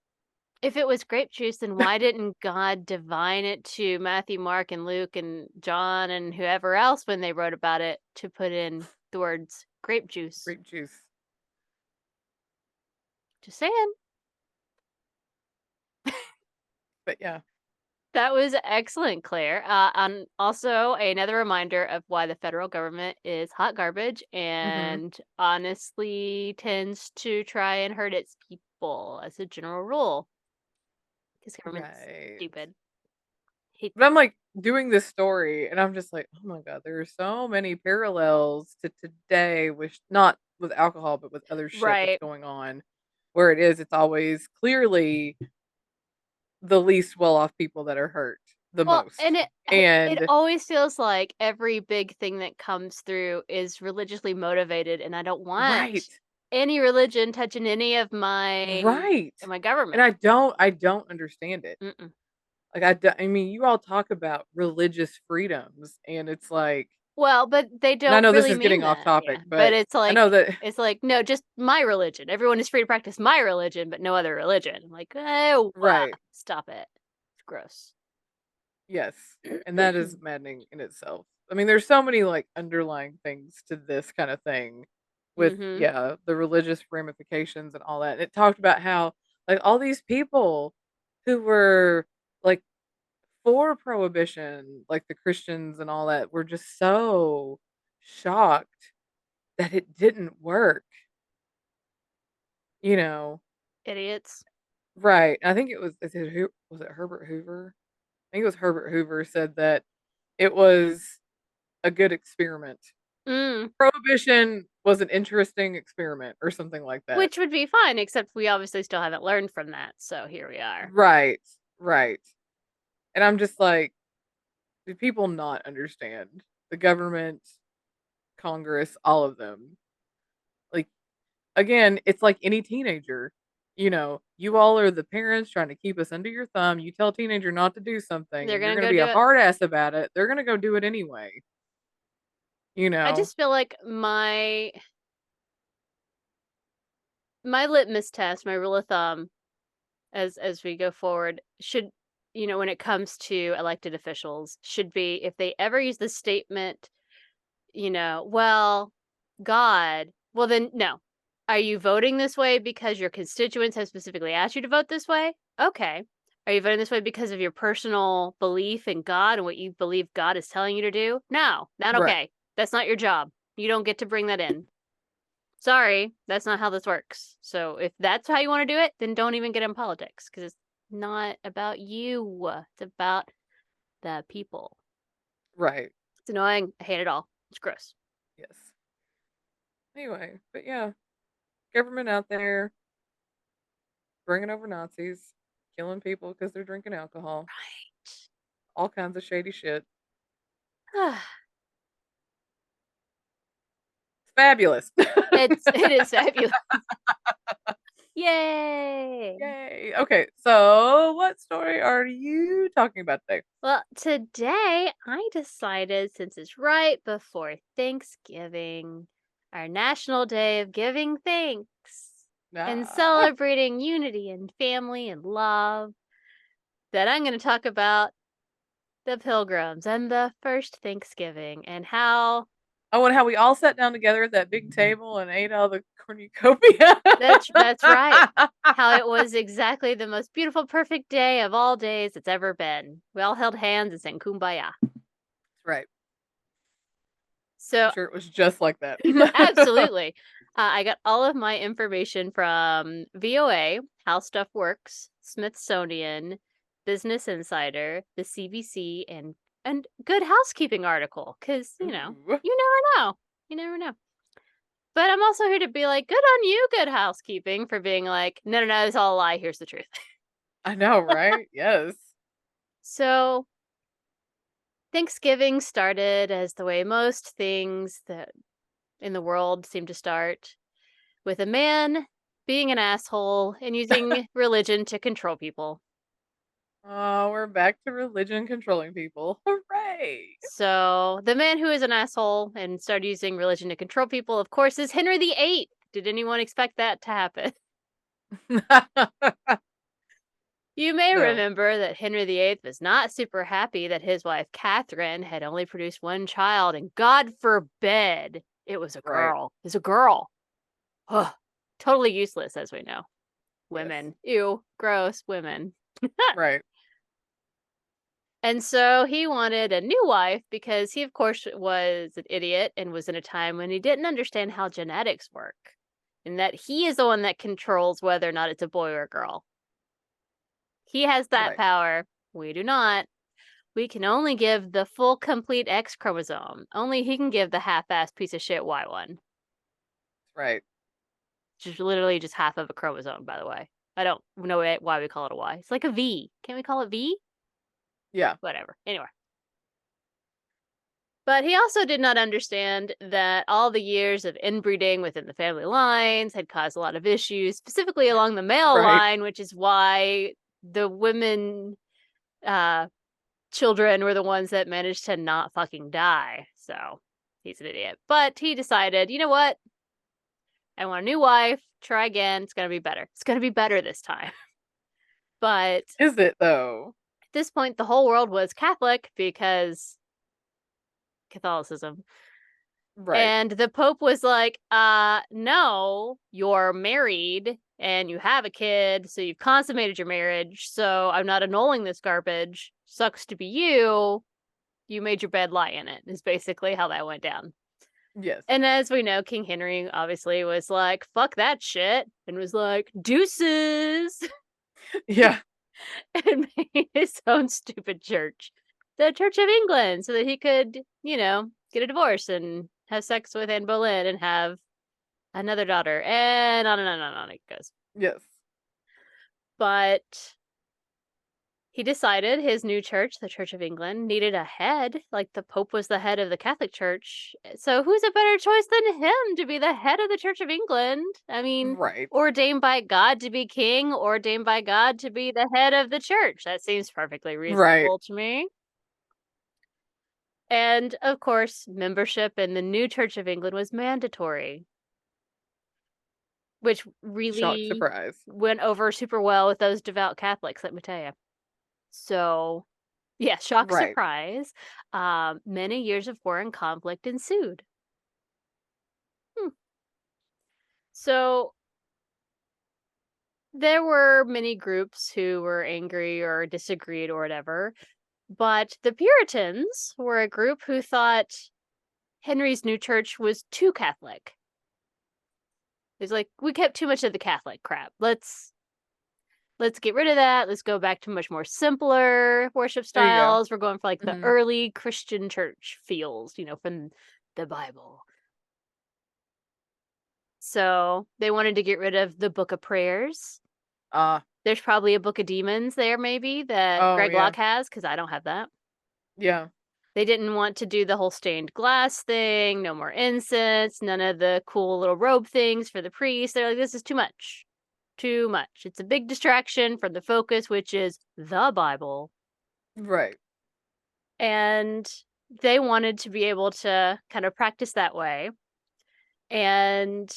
If it was grape juice, then why didn't God divine it to Matthew, Mark, and Luke, and John, and whoever else when they wrote about it to put in the words grape juice? Grape juice. Just saying. But yeah. That was excellent, Claire. And also another reminder of why the federal government is hot garbage and honestly tends to try and hurt its people as a general rule. Because government's stupid. But I'm like doing this story and I'm just like, oh my God, there are so many parallels to today with not with alcohol, but with other shit that's going on. Where it's always clearly the least well-off people that are hurt the most. And it always feels like every big thing that comes through is religiously motivated, and I don't want any religion touching any of my my government. And I don't understand it. Like I mean, you all talk about religious freedoms, and it's like, well, but they don't. I know really this is mean getting that, off topic, yeah. but it's like, I know that it's like, no, just my religion. Everyone is free to practice my religion, but no other religion. I'm like, oh, stop it. It's gross. Yes, and that is maddening in itself. I mean, there's so many like underlying things to this kind of thing with the religious ramifications and all that. And it talked about how like all these people who were like for prohibition, like the Christians and all that, were just so shocked that it didn't work. You know, idiots. Right. I think it was was it Herbert Hoover? I think it was Herbert Hoover said that it was a good experiment. Prohibition was an interesting experiment or something like that. Which would be fine, except we obviously still haven't learned from that. So here we are. Right. And I'm just like, do people not understand? The government, Congress, all of them. Like, again, it's like any teenager. You know, you all are the parents trying to keep us under your thumb. You tell a teenager not to do something, you're going to be a hard ass about it. They're going to go do it anyway. You know, I just feel like my litmus test, my rule of thumb, as we go forward, should, you know, when it comes to elected officials, should be if they ever use the statement, you know, well, God, well then no. Are you voting this way because your constituents have specifically asked you to vote this way? Okay. Are you voting this way because of your personal belief in God and what you believe God is telling you to do? No, not okay. That's not your job. You don't get to bring that in. Sorry, that's not how this works. So if that's how you want to do it, then don't even get in politics because it's not about you. It's about the people. Right. It's annoying. I hate it all. It's gross. Yes. Anyway, but yeah, government out there bringing over Nazis, killing people because they're drinking alcohol. Right. All kinds of shady shit. It's fabulous. It is fabulous. Yay! Yay. Okay, so what story are you talking about today? Well, today I decided, since it's right before Thanksgiving, our National Day of Giving Thanks and celebrating unity and family and love, that I'm going to talk about the Pilgrims and the first Thanksgiving and how... Oh, and how we all sat down together at that big table and ate all the cornucopia. That's right. How it was exactly the most beautiful, perfect day of all days it's ever been. We all held hands and sang Kumbaya. That's right. So I'm sure it was just like that. Absolutely. I got all of my information from VOA, How Stuff Works, Smithsonian, Business Insider, the CBC, and Good Housekeeping article. Because, you know, Ooh. you never know. You never know. But I'm also here to be like, good on you, Good Housekeeping, for being like, no, it's all a lie. Here's the truth. I know, right? Yes. So Thanksgiving started as the way most things that in the world seem to start, with a man being an asshole and using religion to control people. Oh, we're back to religion controlling people. Hooray! So the man who is an asshole and started using religion to control people, of course, is Henry VIII. Did anyone expect that to happen? You may No. remember that Henry VIII was not super happy that his wife Catherine had only produced one child, and God forbid it was a Right. girl. It was a girl. Ugh, totally useless, as we know. Yes. Women. Ew, gross, women. Right. And so he wanted a new wife because he, of course, was an idiot and was in a time when he didn't understand how genetics work, and that he is the one that controls whether or not it's a boy or a girl. He has that Right. power. We do not. We can only give the full, complete X chromosome. Only he can give the half-assed piece of shit Y one. Right. Just literally just half of a chromosome, by the way. I don't know why we call it a Y. It's like a V. Can we call it V? Yeah. Whatever. Anyway. But he also did not understand that all the years of inbreeding within the family lines had caused a lot of issues, specifically along the male Right. line, which is why the women children were the ones that managed to not fucking die. So he's an idiot. But he decided, you know what? I want a new wife. Try again. It's going to be better. It's going to be better this time. But Is it though? at this point, the whole world was Catholic because Catholicism. Right. And the Pope was like, no, you're married and you have a kid, so you've consummated your marriage, so I'm not annulling this garbage. Sucks to be you. You made your bed, lie in it, is basically how that went down. Yes. And as we know, King Henry obviously was like, fuck that shit, and was like, deuces, Yeah. and made his own stupid church, the Church of England, so that he could, you know, get a divorce and have sex with Anne Boleyn and have another daughter, and on and on and on it goes. Yes. But he decided his new church, the Church of England, needed a head. Like the Pope was the head of the Catholic Church. So who's a better choice than him to be the head of the Church of England? I mean, Right. ordained by God to be king, ordained by God to be the head of the church. That seems perfectly reasonable to me. And of course, membership in the new Church of England was mandatory, which Shock really surprise. went over super well with those devout Catholics, let me tell you. So, yeah, shock Right. surprise. Many years of war and conflict ensued. So, there were many groups who were angry or disagreed or whatever, but the Puritans were a group who thought Henry's new church was too Catholic. It's like, we kept too much of the Catholic crap. Let's get rid of that. Let's go back to much more simpler worship There you go. styles. We're going for like the Mhm. early Christian church feels, you know, from the Bible. So they wanted to get rid of the Book of Prayers. There's probably a Book of Demons there, maybe, that Oh, Greg yeah. Locke has, because I don't have that. Yeah. They didn't want to do the whole stained glass thing, no more incense, none of the cool little robe things for the priests. They're like, this is too much. Too much. It's a big distraction from the focus, which is the Bible. Right. And they wanted to be able to kind of practice that way and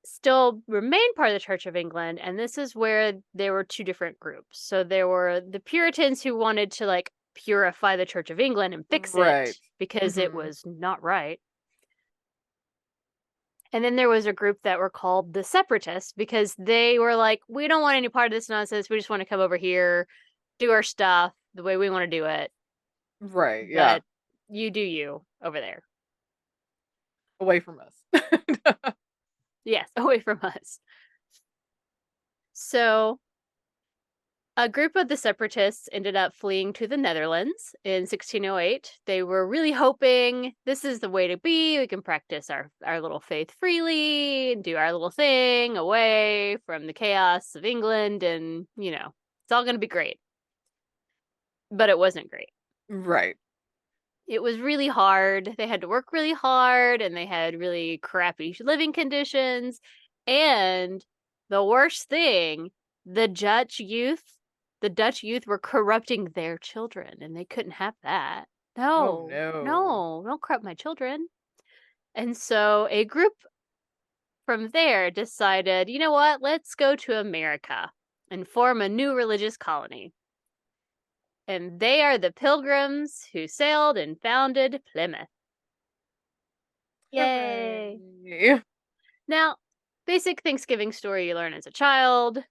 still remain part of the Church of England. And this is where there were two different groups. So there were the Puritans who wanted to like purify the Church of England and fix Right. it because it Mhm. was not right. And then there was a group that were called the Separatists because they were like, we don't want any part of this nonsense. We just want to come over here, do our stuff the way we want to do it. Right. Yeah. But you do you over there. Away from us. Yes, away from us. So A group of the separatists ended up fleeing to the Netherlands in 1608. They were really hoping this is the way to be. We can practice our little faith freely and do our little thing away from the chaos of England, and, it's all going to be great. But it wasn't great. Right. It was really hard. They had to work really hard, and they had really crappy living conditions. And the worst thing, the Dutch youth were corrupting their children, and they couldn't have that. Oh, No, don't corrupt my children. And so a group from there decided, you know what, let's go to America and form a new religious colony. And they are the Pilgrims who sailed and founded Plymouth. Yay! Hooray. Now, basic Thanksgiving story you learn as a child.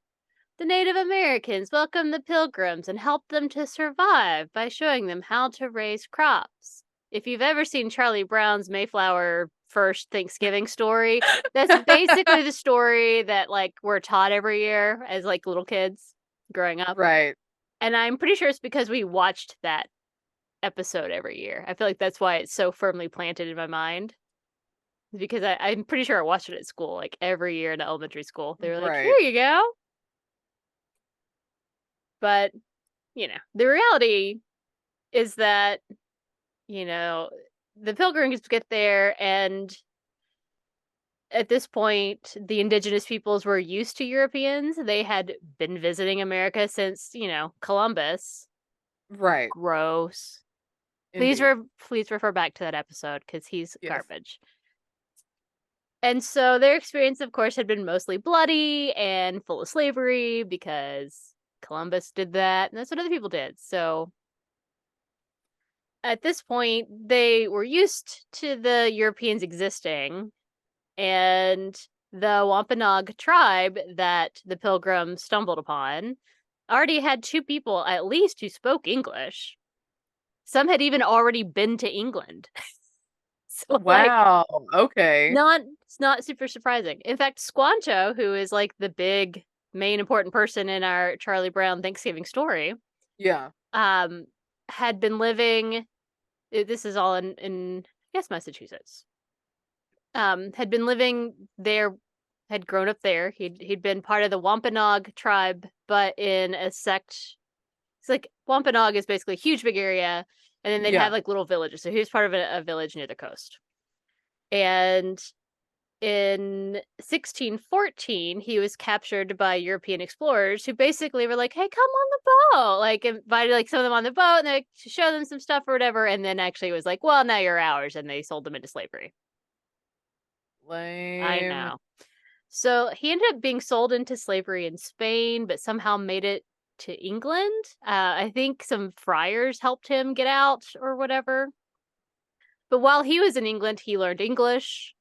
The Native Americans welcomed the Pilgrims and helped them to survive by showing them how to raise crops. If you've ever seen Charlie Brown's Mayflower First Thanksgiving story, that's basically the story that, we're taught every year as, little kids growing up. Right. And I'm pretty sure it's because we watched that episode every year. I feel like that's why it's so firmly planted in my mind. Because I'm pretty sure I watched it at school, every year in elementary school. They were like, Right. here you go. But, the reality is that, the Pilgrims get there, and at this point, the indigenous peoples were used to Europeans. They had been visiting America since, Columbus. Right. Gross. Indeed. Please refer back to that episode, because he's Yes. garbage. And so their experience, of course, had been mostly bloody and full of slavery, because Columbus did that, and that's what other people did. So at this point, they were used to the Europeans existing, and the Wampanoag tribe that the Pilgrims stumbled upon already had two people, at least, who spoke English. Some had even already been to England. So, Wow. Okay. it's not super surprising. In fact, Squanto, who is the big main important person in our Charlie Brown Thanksgiving story, Yeah. had been living. This is all in I guess Massachusetts. Had been living there, had grown up there. He'd been part of the Wampanoag tribe, but in a sect. It's Wampanoag is basically a huge big area, and then they'd Yeah. have little villages. So he was part of a village near the coast. And in 1614, he was captured by European explorers who basically were like, hey, come on the boat. Invited some of them on the boat, and they to show them some stuff or whatever. And then actually was like, well, now you're ours. And they sold them into slavery. Lame. I know. So he ended up being sold into slavery in Spain, but somehow made it to England. I think some friars helped him get out or whatever. But while he was in England, he learned English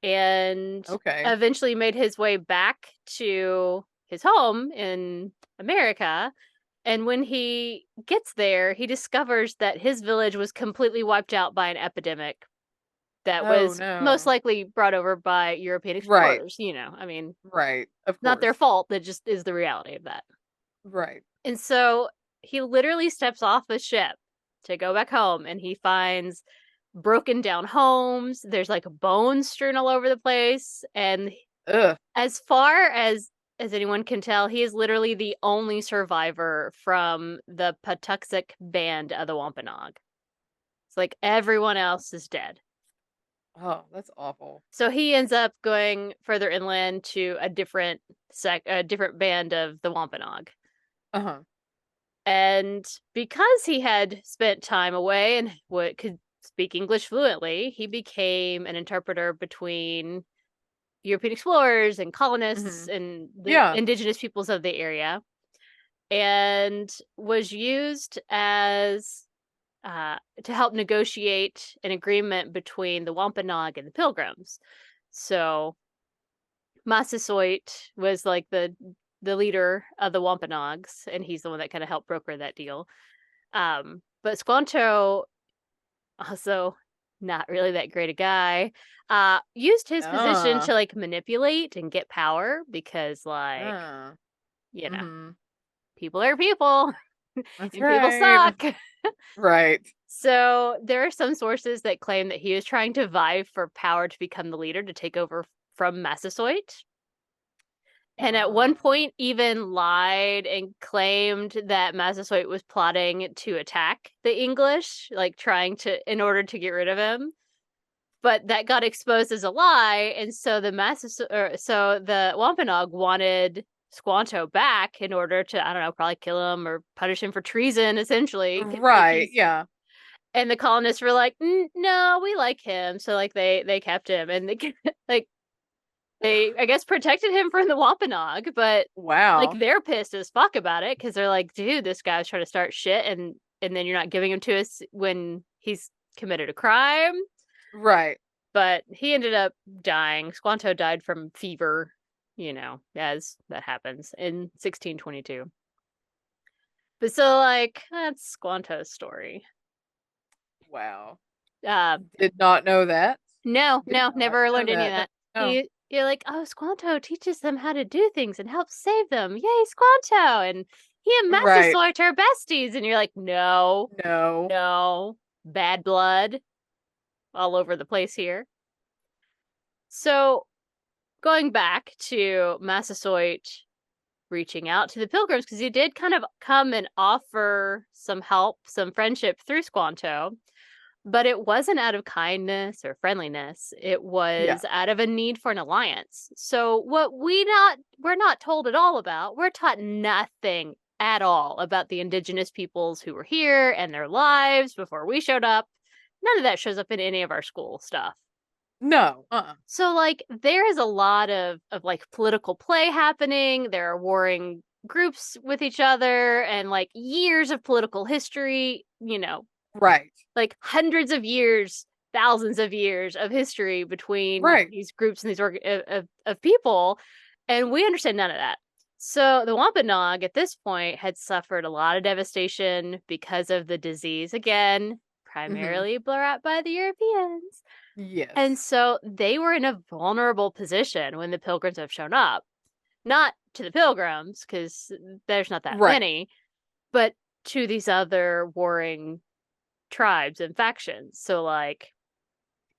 and Okay. eventually made his way back to his home in America. And when he gets there, he discovers that his village was completely wiped out by an epidemic that was most likely brought over by European explorers. Right. Right. Of course. Not their fault. That just is the reality of that. Right. And so he literally steps off the ship to go back home, and he finds broken down homes. There's bones strewn all over the place. And Ugh. as far as anyone can tell, he is literally the only survivor from the Patuxent band of the Wampanoag. It's everyone else is dead. Oh, that's awful. So he ends up going further inland to a different band of the Wampanoag. Uh-huh. And because he had spent time away and could speak English fluently, he became an interpreter between European explorers and colonists and the indigenous peoples of the area, and was used as to help negotiate an agreement between the Wampanoag and the Pilgrims. So Massasoit was the leader of the Wampanoags, and he's the one that kind of helped broker that deal. But Squanto, also not really that great a guy, used his position to manipulate and get power because people are people. That's And people right. suck. Right. So there are some sources that claim that he was trying to vie for power to become the leader to take over from Massasoit. And at one point even lied and claimed that Massasoit was plotting to attack the English, like trying to, in order to get rid of him. But that got exposed as a lie, and so so the Wampanoag wanted Squanto back in order to, I don't know, probably kill him or punish him for treason, essentially. Right, yeah. And the colonists were like, no, we like him. So like they kept him, and they like they, I guess, protected him from the Wampanoag, but like Wow. they're pissed as fuck about it because they're like, dude, this guy's trying to start shit, and then you're not giving him to us when he's committed a crime. Right. But he ended up dying. Squanto died from fever, as that happens in 1622. But so, like, that's Squanto's story. Wow. Uh, Did not know that. no, never learned any of No. that. You're like, oh, Squanto teaches them how to do things and helps save them. Yay, Squanto! And he and Right. Massasoit are besties. And you're like, no, bad blood all over the place here. So, going back to Massasoit reaching out to the Pilgrims, because he did kind of come and offer some help, some friendship through Squanto, but it wasn't out of kindness or friendliness. It was out of a need for an alliance. So what we're not told at all about, we're taught nothing at all about the indigenous peoples who were here and their lives before we showed up. None of that shows up in any of our school stuff. No. So like there is a lot of like political play happening. There are warring groups with each other and like years of political history, Right. like hundreds of years, thousands of years of history between these groups and these of people, and we understand none of that. So the Wampanoag at this point had suffered a lot of devastation because of the disease, again, primarily brought by the Europeans. Yes. And so they were in a vulnerable position when the Pilgrims have shown up. Not to the Pilgrims, because there's not that many, but to these other warring tribes and factions. So, like,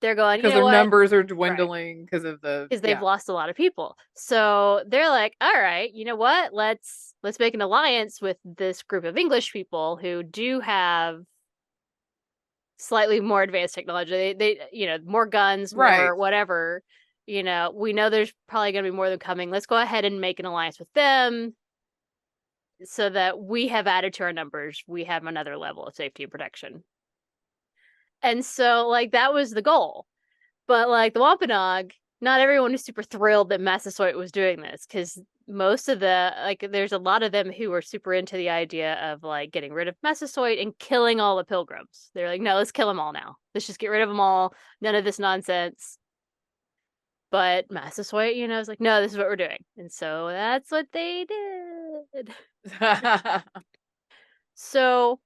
they're going, because their numbers are dwindling because of because they've lost a lot of people. So they're like, all right, you know what? Let's make an alliance with this group of English people who do have slightly more advanced technology. They more guns, more whatever. We know there's probably going to be more of them coming. Let's go ahead and make an alliance with them so that we have added to our numbers. We have another level of safety and protection. And so, like, that was the goal. But, like, the Wampanoag, not everyone is super thrilled that Massasoit was doing this because most of there's a lot of them who were super into the idea of, like, getting rid of Massasoit and killing all the Pilgrims. They're like, no, let's kill them all now. Let's just get rid of them all. None of this nonsense. But Massasoit, is like, no, this is what we're doing. And so that's what they did. So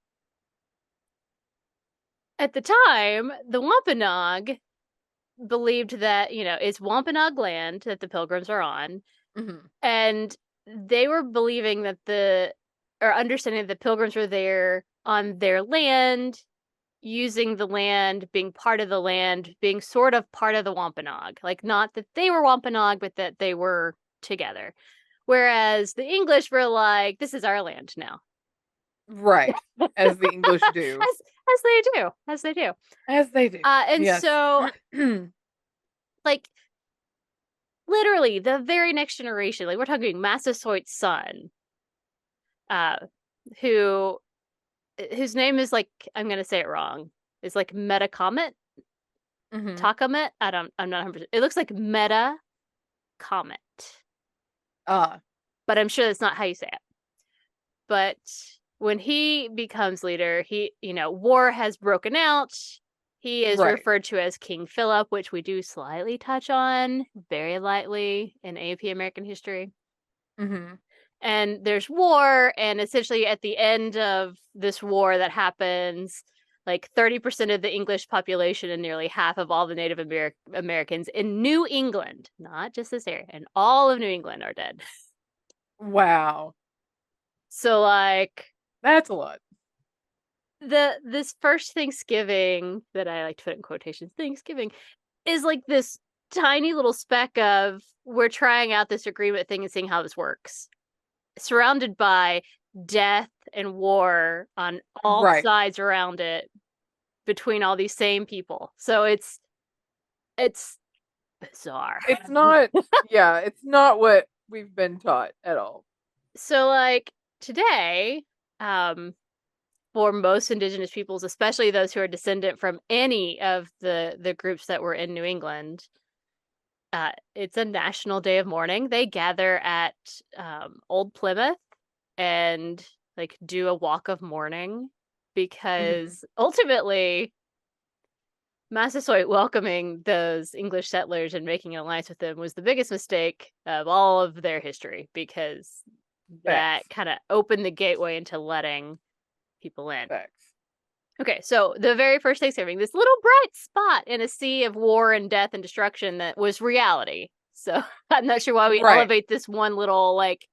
at the time, the Wampanoag believed that, it's Wampanoag land that the Pilgrims are on. And they were believing that understanding that the Pilgrims were there on their land, using the land, being part of the land, being sort of part of the Wampanoag. Like, not that they were Wampanoag, but that they were together. Whereas the English were like, this is our land now. Right. As the English do. As they do. As they do. As they do. And so, like, literally, the very next generation, like, we're talking Massasoit's son, whose name is, like, I'm going to say it wrong, is, like, Metacomet? Takamet? I'm not 100%. It looks like Metacomet. But I'm sure that's not how you say it. But when he becomes leader, war has broken out. He is referred to as King Philip, which we do slightly touch on very lightly in AP American history. And there's war, and essentially at the end of this war that happens, like 30% of the English population and nearly half of all the Native Americans in New England, not just this area, and all of New England are dead. Wow. So, like, That's a lot. this first Thanksgiving that I like to put in quotations, Thanksgiving, is like this tiny little speck of we're trying out this agreement thing and seeing how this works. Surrounded by death and war on all Right. sides around it between all these same people. So it's bizarre. It's not, yeah, it's not what we've been taught at all. So, like, today, for most indigenous peoples, especially those who are descendant from any of the groups that were in New England, it's a national day of mourning. They gather at Old Plymouth and like do a walk of mourning because ultimately Massasoit welcoming those English settlers and making an alliance with them was the biggest mistake of all of their history because that Facts. kind of opened the gateway into letting people in. Facts. Okay, so the very first Thanksgiving, this little bright spot in a sea of war and death and destruction that was reality. So I'm not sure why we Right. elevate this one little, like,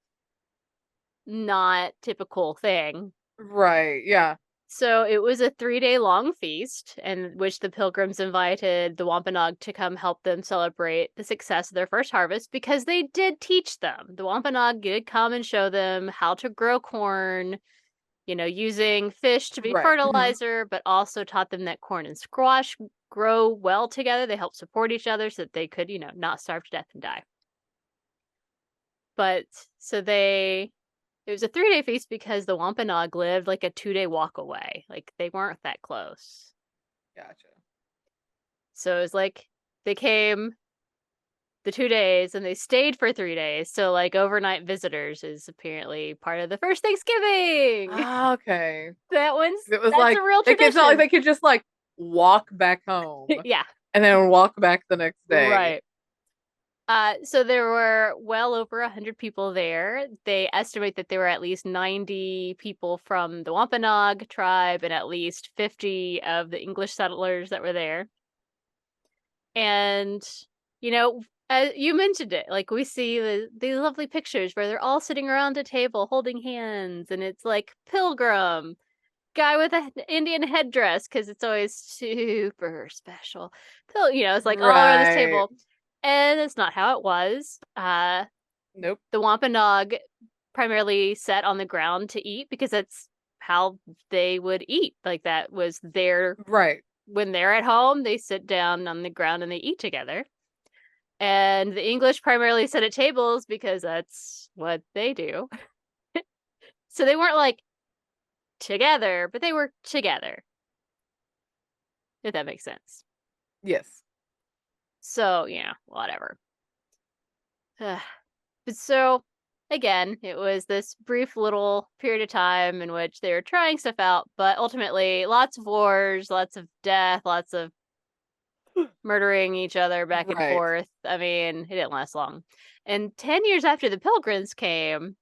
not typical thing. Right, yeah. So it was a 3-day long feast in which the pilgrims invited the Wampanoag to come help them celebrate the success of their first harvest because they did teach them. The Wampanoag did come and show them how to grow corn, you know, using fish to be Right. fertilizer, but also taught them that corn and squash grow well together. They help support each other so that they could, you know, not starve to death and die. But so it was a 3-day feast because the Wampanoag lived like a 2-day walk away. Like they weren't that close. Gotcha. So it was like they came the 2 days and they stayed for 3 days. So like overnight visitors is apparently part of the first Thanksgiving. Ah, okay. That's like a real tradition. It's not like they could just like walk back home. Yeah. And then walk back the next day. Right. So there were well over 100 people there. They estimate that there were at least 90 people from the Wampanoag tribe and at least 50 of the English settlers that were there. And, you know, you mentioned it, like we see these lovely pictures where they're all sitting around a table holding hands, and it's like pilgrim, guy with an Indian headdress because it's always super special. You know, it's like all around this table. And it's not how it was. Nope. The Wampanoag primarily sat on the ground to eat because that's how they would eat. Like that was their Right. When they're at home, they sit down on the ground and they eat together. And the English primarily sit at tables because that's what they do. So they weren't like together, but they were together. If that makes sense. Yes. So, yeah, whatever. But so, again, it was this brief little period of time in which they were trying stuff out, but ultimately lots of wars, lots of death, lots of murdering each other back and forth. I mean, it didn't last long. And 10 years after the Pilgrims came,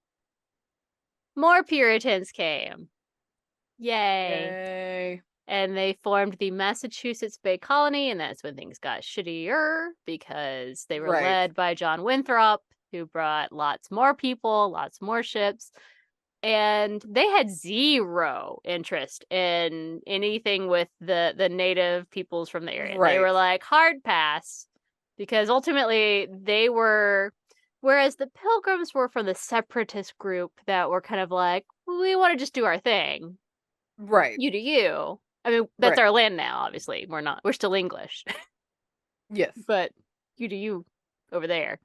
more Puritans came. Yay. And they formed the Massachusetts Bay Colony, and that's when things got shittier because they were led by John Winthrop, who brought lots more people, lots more ships, and they had zero interest in anything with the native peoples from the area. They were like, hard pass, because ultimately they were, whereas the Pilgrims were from the separatist group that were kind of like, we want to just do our thing. Right. You do you. I mean, that's our land now, obviously. We're still English. Yes. But you do you over there.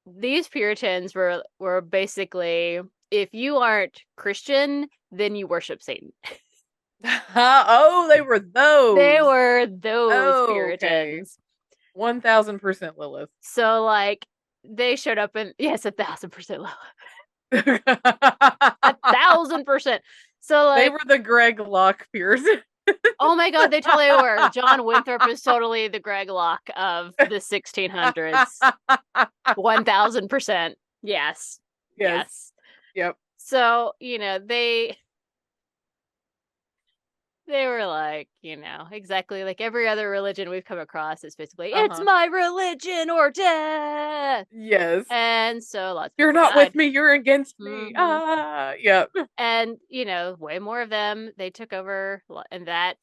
These Puritans were basically, if you aren't Christian, then you worship Satan. Oh, they were those. They were those Puritans. 1000% Lillith. So, like, they showed up and, yes, 1000% Lillith. 1000%. So, like, they were the Greg Locke Pearson. Oh my god, they totally were. John Winthrop is totally the Greg Locke of the 1600s. 1000%. Yes. Yep. So, you know, they they were like, exactly like every other religion we've come across is basically, it's Uh-huh. my religion or death. Yes. And so lots of You're people not died. with me, you're against me. Mhm. Yep. And, way more of them, they took over, and that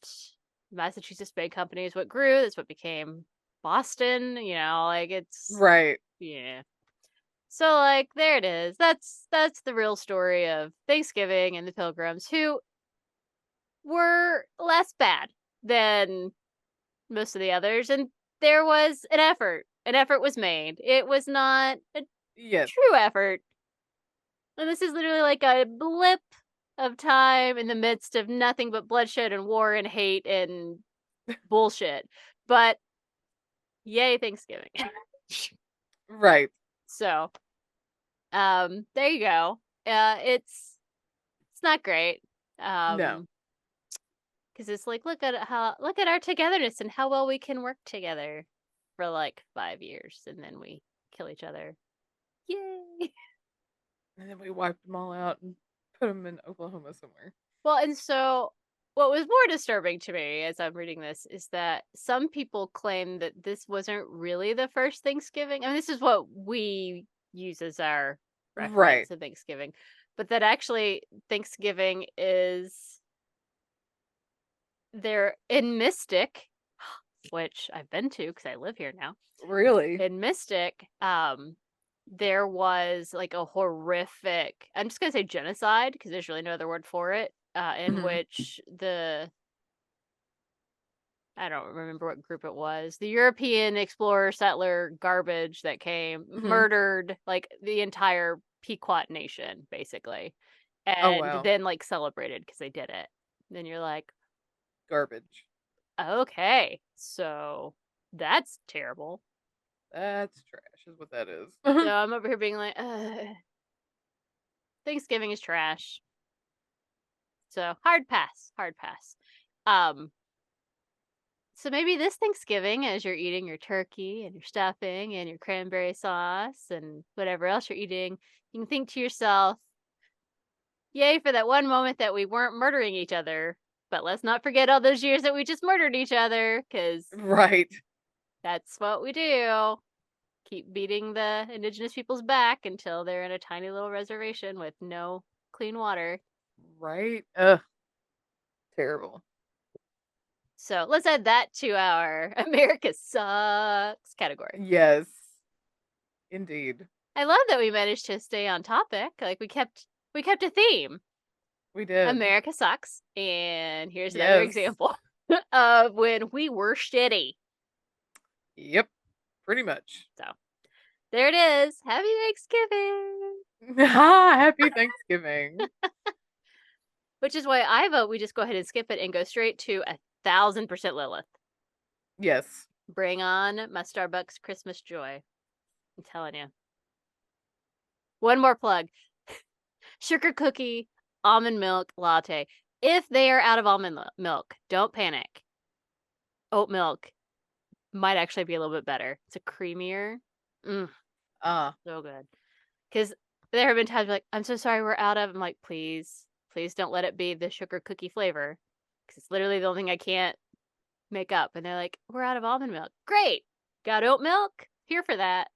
Massachusetts Bay Company is what grew. That's what became Boston, like it's, Right. yeah. So, like, there it is. That's the real story of Thanksgiving and the Pilgrims, who were less bad than most of the others, and there was an effort. An effort was made. It was not a Yes. true effort. And this is literally like a blip of time in the midst of nothing but bloodshed and war and hate and bullshit. But yay, Thanksgiving. Right. So, there you go. It's not great. No. Because it's like, look at our togetherness and how well we can work together for like 5 years, and then we kill each other. Yay! And then we wiped them all out and put them in Oklahoma somewhere. Well, and so what was more disturbing to me as I'm reading this is that some people claim that this wasn't really the first Thanksgiving. I mean, this is what we use as our Right. reference of Thanksgiving, but that actually Thanksgiving is there in Mystic, which I've been to because I live here now. Really? In Mystic, there was like a horrific, I'm just gonna say genocide because there's really no other word for it, in Mhm. which I don't remember what group it was. The European explorer settler garbage that came Mhm. murdered like the entire Pequot nation, basically. Oh, And wow. then like celebrated because they did it. Then you're like, Garbage. okay, so that's terrible. That's trash, is what that is. So I'm over here being like, Thanksgiving is trash. So hard pass, hard pass. Um, So maybe this Thanksgiving, as you're eating your turkey and your stuffing and your cranberry sauce and whatever else you're eating, you can think to yourself, yay for that one moment that we weren't murdering each other. But let's not forget all those years that we just murdered each other, because Right. that's what we do. Keep beating the indigenous peoples back until they're in a tiny little reservation with no clean water. Right? Ugh. Terrible. So let's add that to our America sucks category. Yes. Indeed. I love that we managed to stay on topic. Like we kept a theme. We did. America sucks. And here's another Yes. example of when we were shitty. Yep. Pretty much. So there it is. Happy Thanksgiving. Happy Thanksgiving. Which is why I vote we just go ahead and skip it and go straight to 1,000% Lilith. Yes. Bring on my Starbucks Christmas joy. I'm telling you. One more plug. Sugar cookie, almond milk latte. If they are out of almond milk, don't panic. Oat milk might actually be a little bit better. It's a creamier. So good. Because there have been times like, I'm so sorry we're out of. I'm like, please don't let it be the sugar cookie flavor. Because it's literally the only thing I can't make up. And they're like, we're out of almond milk. Great. Got oat milk? Here for that.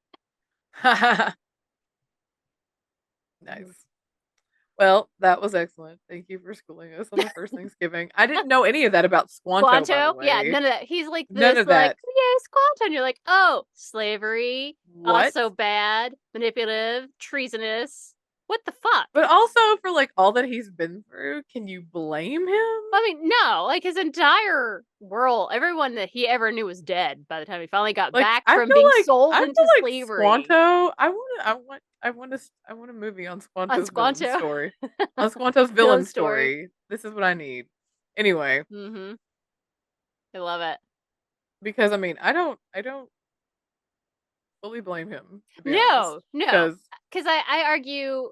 Nice. Well, that was excellent. Thank you for schooling us on the first Thanksgiving. I didn't know any of that about Squanto, by the Squanto? way. Yeah, none of that. He's like None this, of like, that. yay, Squanto. And you're like, oh, slavery. What? Also bad, manipulative, treasonous. What the fuck? But also for like all that he's been through, can you blame him? I mean, no, like his entire world, everyone that he ever knew was dead by the time he finally got Like, back I from feel being like sold into slavery. Squanto. I want a movie on Squanto's villain Squanto. story. On Squanto's villain story. This is what I need. Anyway, Mm-hmm. I love it. because I mean, I don't fully blame him, to be No, honest. because I argue,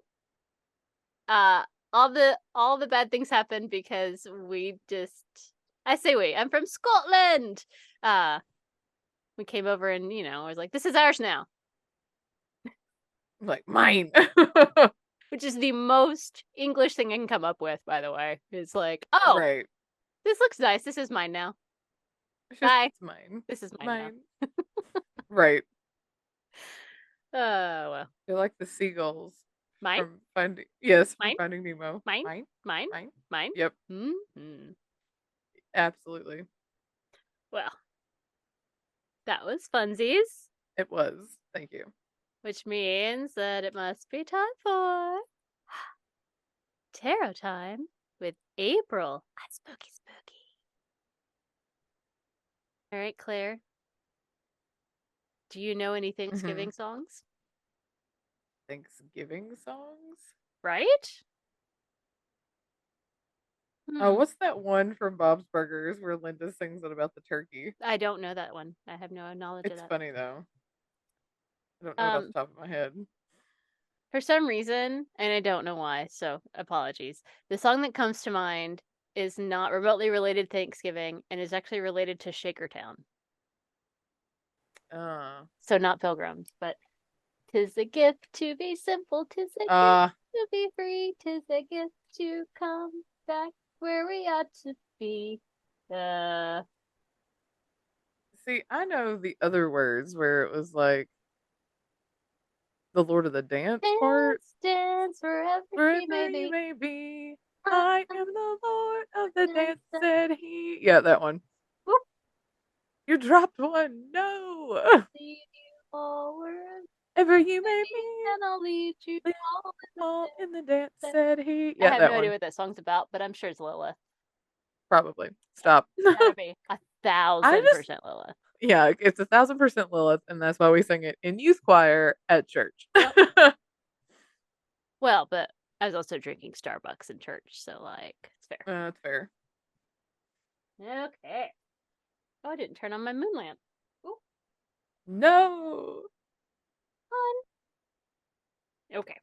all the bad things happen because I say we. I'm from Scotland. We came over and I was like, this is ours now. Like mine. Which is the most English thing I can come up with, by the way. It's like, oh, right. This looks nice. This is mine now. It's just, Bye. it's mine. This is mine Right. now. Oh, well. They're like the seagulls Mine? from from Mine? Finding Nemo. Mine? Mine? Mine? Mine? Mine? Yep. Mm-hmm. Absolutely. Well, that was funsies, It was. Thank you. which means that it must be time for tarot time with April. That's spooky, spooky. All right, Claire. Do you know any Thanksgiving songs? Thanksgiving songs? Right? Oh, what's that one from Bob's Burgers where Linda sings it about the turkey? I don't know that one. I have no knowledge of It's that. funny though. I don't know it off the top of my head. For some reason, and I don't know why, so apologies. The song that comes to mind is not remotely related to Thanksgiving and is actually related to Shakertown. So not Pilgrims, but 'tis a gift to be simple, 'tis a gift to be free, 'tis a gift to come back where we ought to be. See, I know the other words where it was like the Lord of the Dance part. Dance wherever Wherever you may be, I am the Lord of the dance, said he. Yeah, that one. Whoop. You dropped one. No. Lead you forward, Wherever you may be, and I'll lead you all in the dance, said he. I Yeah, have that no one. idea what that song's about, but I'm sure it's Lillith. Probably. Stop. Gotta be 1,000% Lillith. Yeah, it's 1,000% Lilith, and that's why we sing it in youth choir at church. Yep. Well, but I was also drinking Starbucks in church, so like it's fair. That's fair. Okay. Oh, I didn't turn on my moon lamp. Ooh. No. Fun. Okay.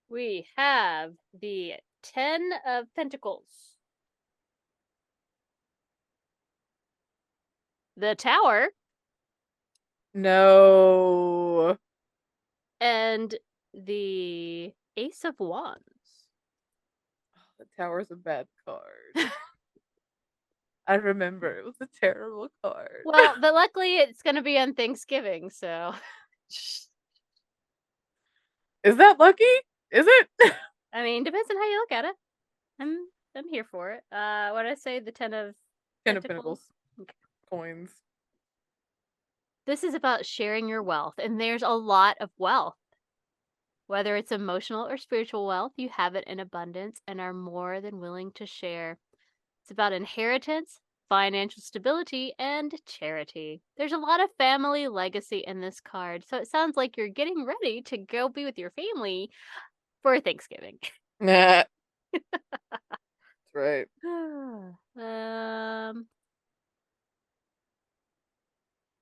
We have the 10 of Pentacles. The Tower. No. And the Ace of Wands. Oh, the Tower's a bad card. I remember it was a terrible card. Well, but luckily it's going to be on Thanksgiving, so. Is that lucky? Is it? I mean, depends on how you look at it. I'm here for it. What did I say? The 10 of Pentacles. Okay. Coins. This is about sharing your wealth, and there's a lot of wealth. Whether it's emotional or spiritual wealth, you have it in abundance and are more than willing to share. It's about inheritance, financial stability, and charity. There's a lot of family legacy in this card, so it sounds like you're getting ready to go be with your family for Thanksgiving. Nah. That's right.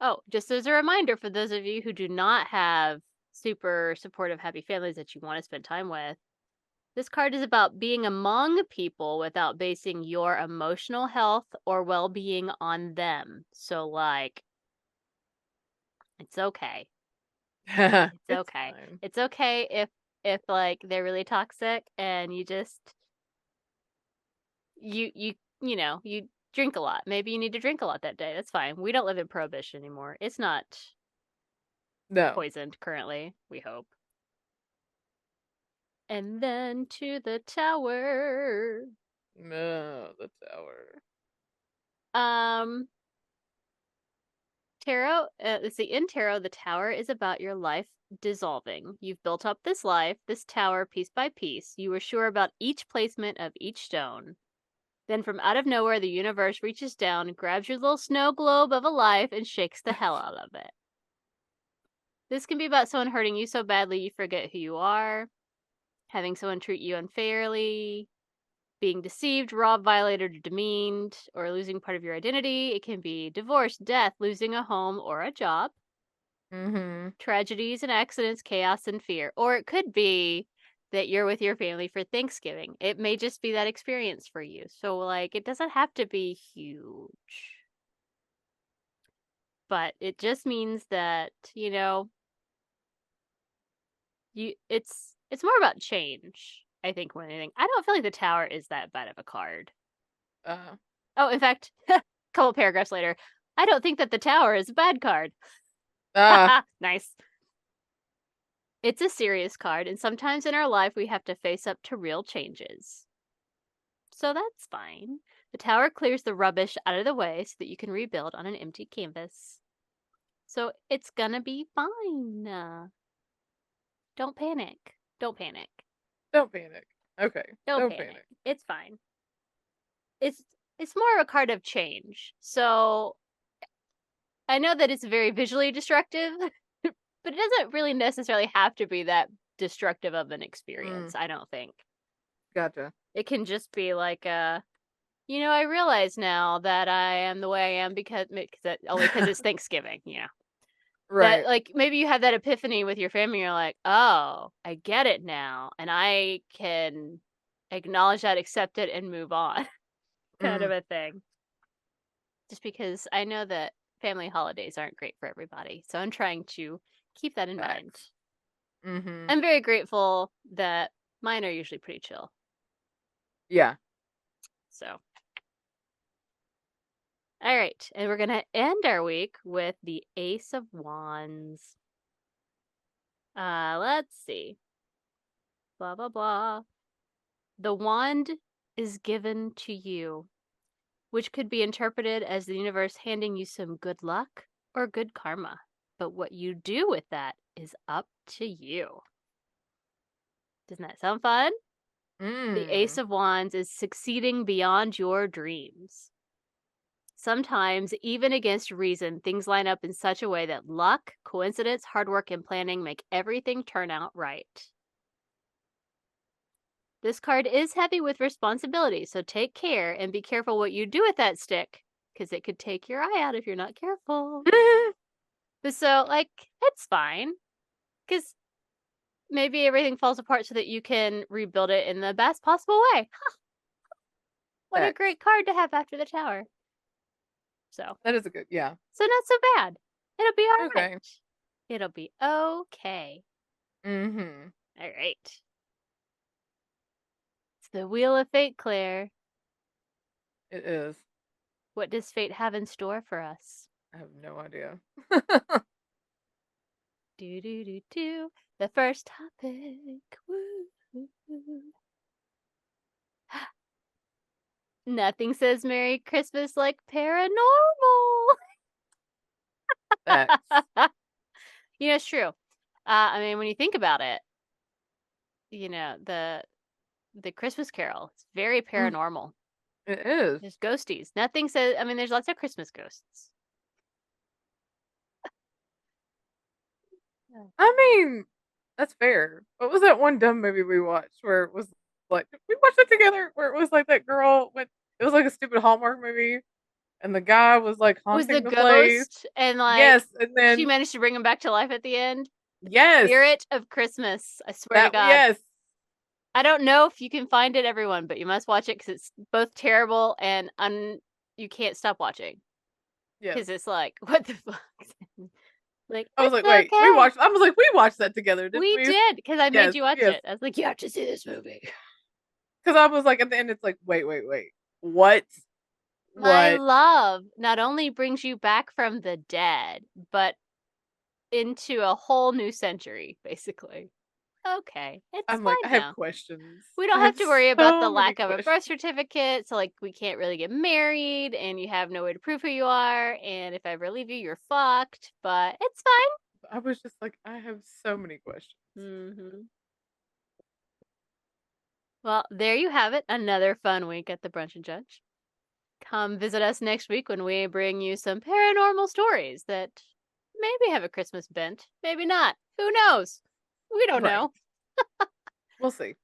Oh, just as a reminder for those of you who do not have super supportive, happy families that you want to spend time with, this card is about being among people without basing your emotional health or well-being on them. So, like, it's okay. It's okay. Fine. It's okay if like they're really toxic and you just you know, you drink a lot. Maybe you need to drink a lot that day. That's fine. We don't live in Prohibition anymore. It's not poisoned currently, we hope. And then to the Tower. No, the Tower. Tarot, let's see, in Tarot, the Tower is about your life dissolving. You've built up this life, this tower, piece by piece. You were sure about each placement of each stone. Then from out of nowhere, the universe reaches down, grabs your little snow globe of a life, and shakes the hell out of it. This can be about someone hurting you so badly you forget who you are, having someone treat you unfairly, being deceived, robbed, violated, or demeaned, or losing part of your identity. It can be divorce, death, losing a home or a job, tragedies and accidents, chaos and fear. Or it could be that you're with your family for Thanksgiving. It may just be that experience for you. So, like, it doesn't have to be huge. But it just means that, it's more about change. I think, more than anything. I don't feel like the Tower is that bad of a card. Uh, Oh, in fact, a couple paragraphs later, I don't think that the Tower is a bad card. Nice. It's a serious card, and sometimes in our life we have to face up to real changes. So that's fine. The Tower clears the rubbish out of the way so that you can rebuild on an empty canvas. So it's gonna be fine. Don't panic. Don't panic. Don't panic. Okay. Don't panic. It's fine. It's more of a card of change. So I know that it's very visually destructive, but it doesn't really necessarily have to be that destructive of an experience, I don't think. Gotcha. It can just be like I realize now that I am the way I am because it's Thanksgiving, Right. That, like, maybe you have that epiphany with your family, you're like, oh, I get it now, and I can acknowledge that, accept it, and move on. Kind of a thing. Just because I know that family holidays aren't great for everybody, so I'm trying to keep that in mind. Mm-hmm. I'm very grateful that mine are usually pretty chill. Yeah. So. All right, and we're going to end our week with the Ace of Wands. Let's see. Blah, blah, blah. The wand is given to you, which could be interpreted as the universe handing you some good luck or good karma. But what you do with that is up to you. Doesn't that sound fun? The Ace of Wands is succeeding beyond your dreams. Sometimes, even against reason, things line up in such a way that luck, coincidence, hard work, and planning make everything turn out right. This card is heavy with responsibility, so take care and be careful what you do with that stick, because it could take your eye out if you're not careful. But so, like, it's fine, because maybe everything falls apart so that you can rebuild it in the best possible way. What a great card to have after the Tower. So that is a good, yeah. So not so bad. It'll be all Okay. right. It'll be okay. Mm-hmm. All right. It's the Wheel of Fate, Claire. It is. What does fate have in store for us? I have no idea. Do. The first topic. Woo. Nothing says Merry Christmas like paranormal. It's true. I mean, when you think about it, the Christmas Carol, it's very paranormal. It is. There's ghosties. Nothing says, I mean, there's lots of Christmas ghosts. I mean, that's fair. What was that one dumb movie we watched where it was like, we watched it together, where it was like that girl went, it was like a stupid Hallmark movie, and the guy was like haunting the place. And like, yes, and then she managed to bring him back to life at the end. Yes. Spirit of Christmas. I swear to God. Yes. I don't know if you can find it, everyone, but you must watch it because it's both terrible and you can't stop watching. Yeah. Because it's like, what the fuck? Like, I was like, wait, we watched that together, didn't we? We did, because I made you watch it. I was like, you have to see this movie. Because I was like, at the end, it's like, wait. What? My love not only brings you back from the dead, but into a whole new century, basically. Okay, I'm fine like, now. I have questions. We don't have to worry about the lack of a birth certificate, so like we can't really get married, and you have no way to prove who you are, and if I ever leave you, you're fucked, but it's fine. I was just like, I have so many questions. Mm-hmm. Well, there you have it. Another fun week at the Brunch and Judge. Come visit us next week when we bring you some paranormal stories that maybe have a Christmas bent, maybe not. Who knows? We don't know. We'll see.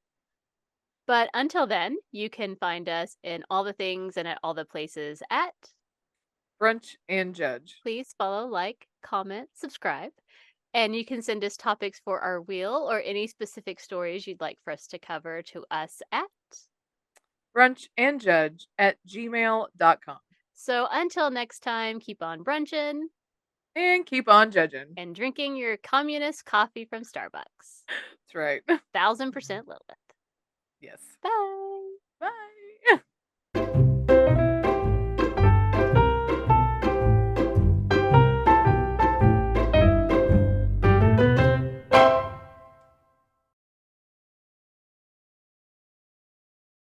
But until then, you can find us in all the things and at all the places at Brunch and Judge. Please follow, like, comment, subscribe. And you can send us topics for our wheel or any specific stories you'd like for us to cover to us at brunchandjudge@gmail.com. So until next time, keep on brunching. And keep on judging. And drinking your communist coffee from Starbucks. That's right. 1000% Lillith. Yes. Bye. Bye.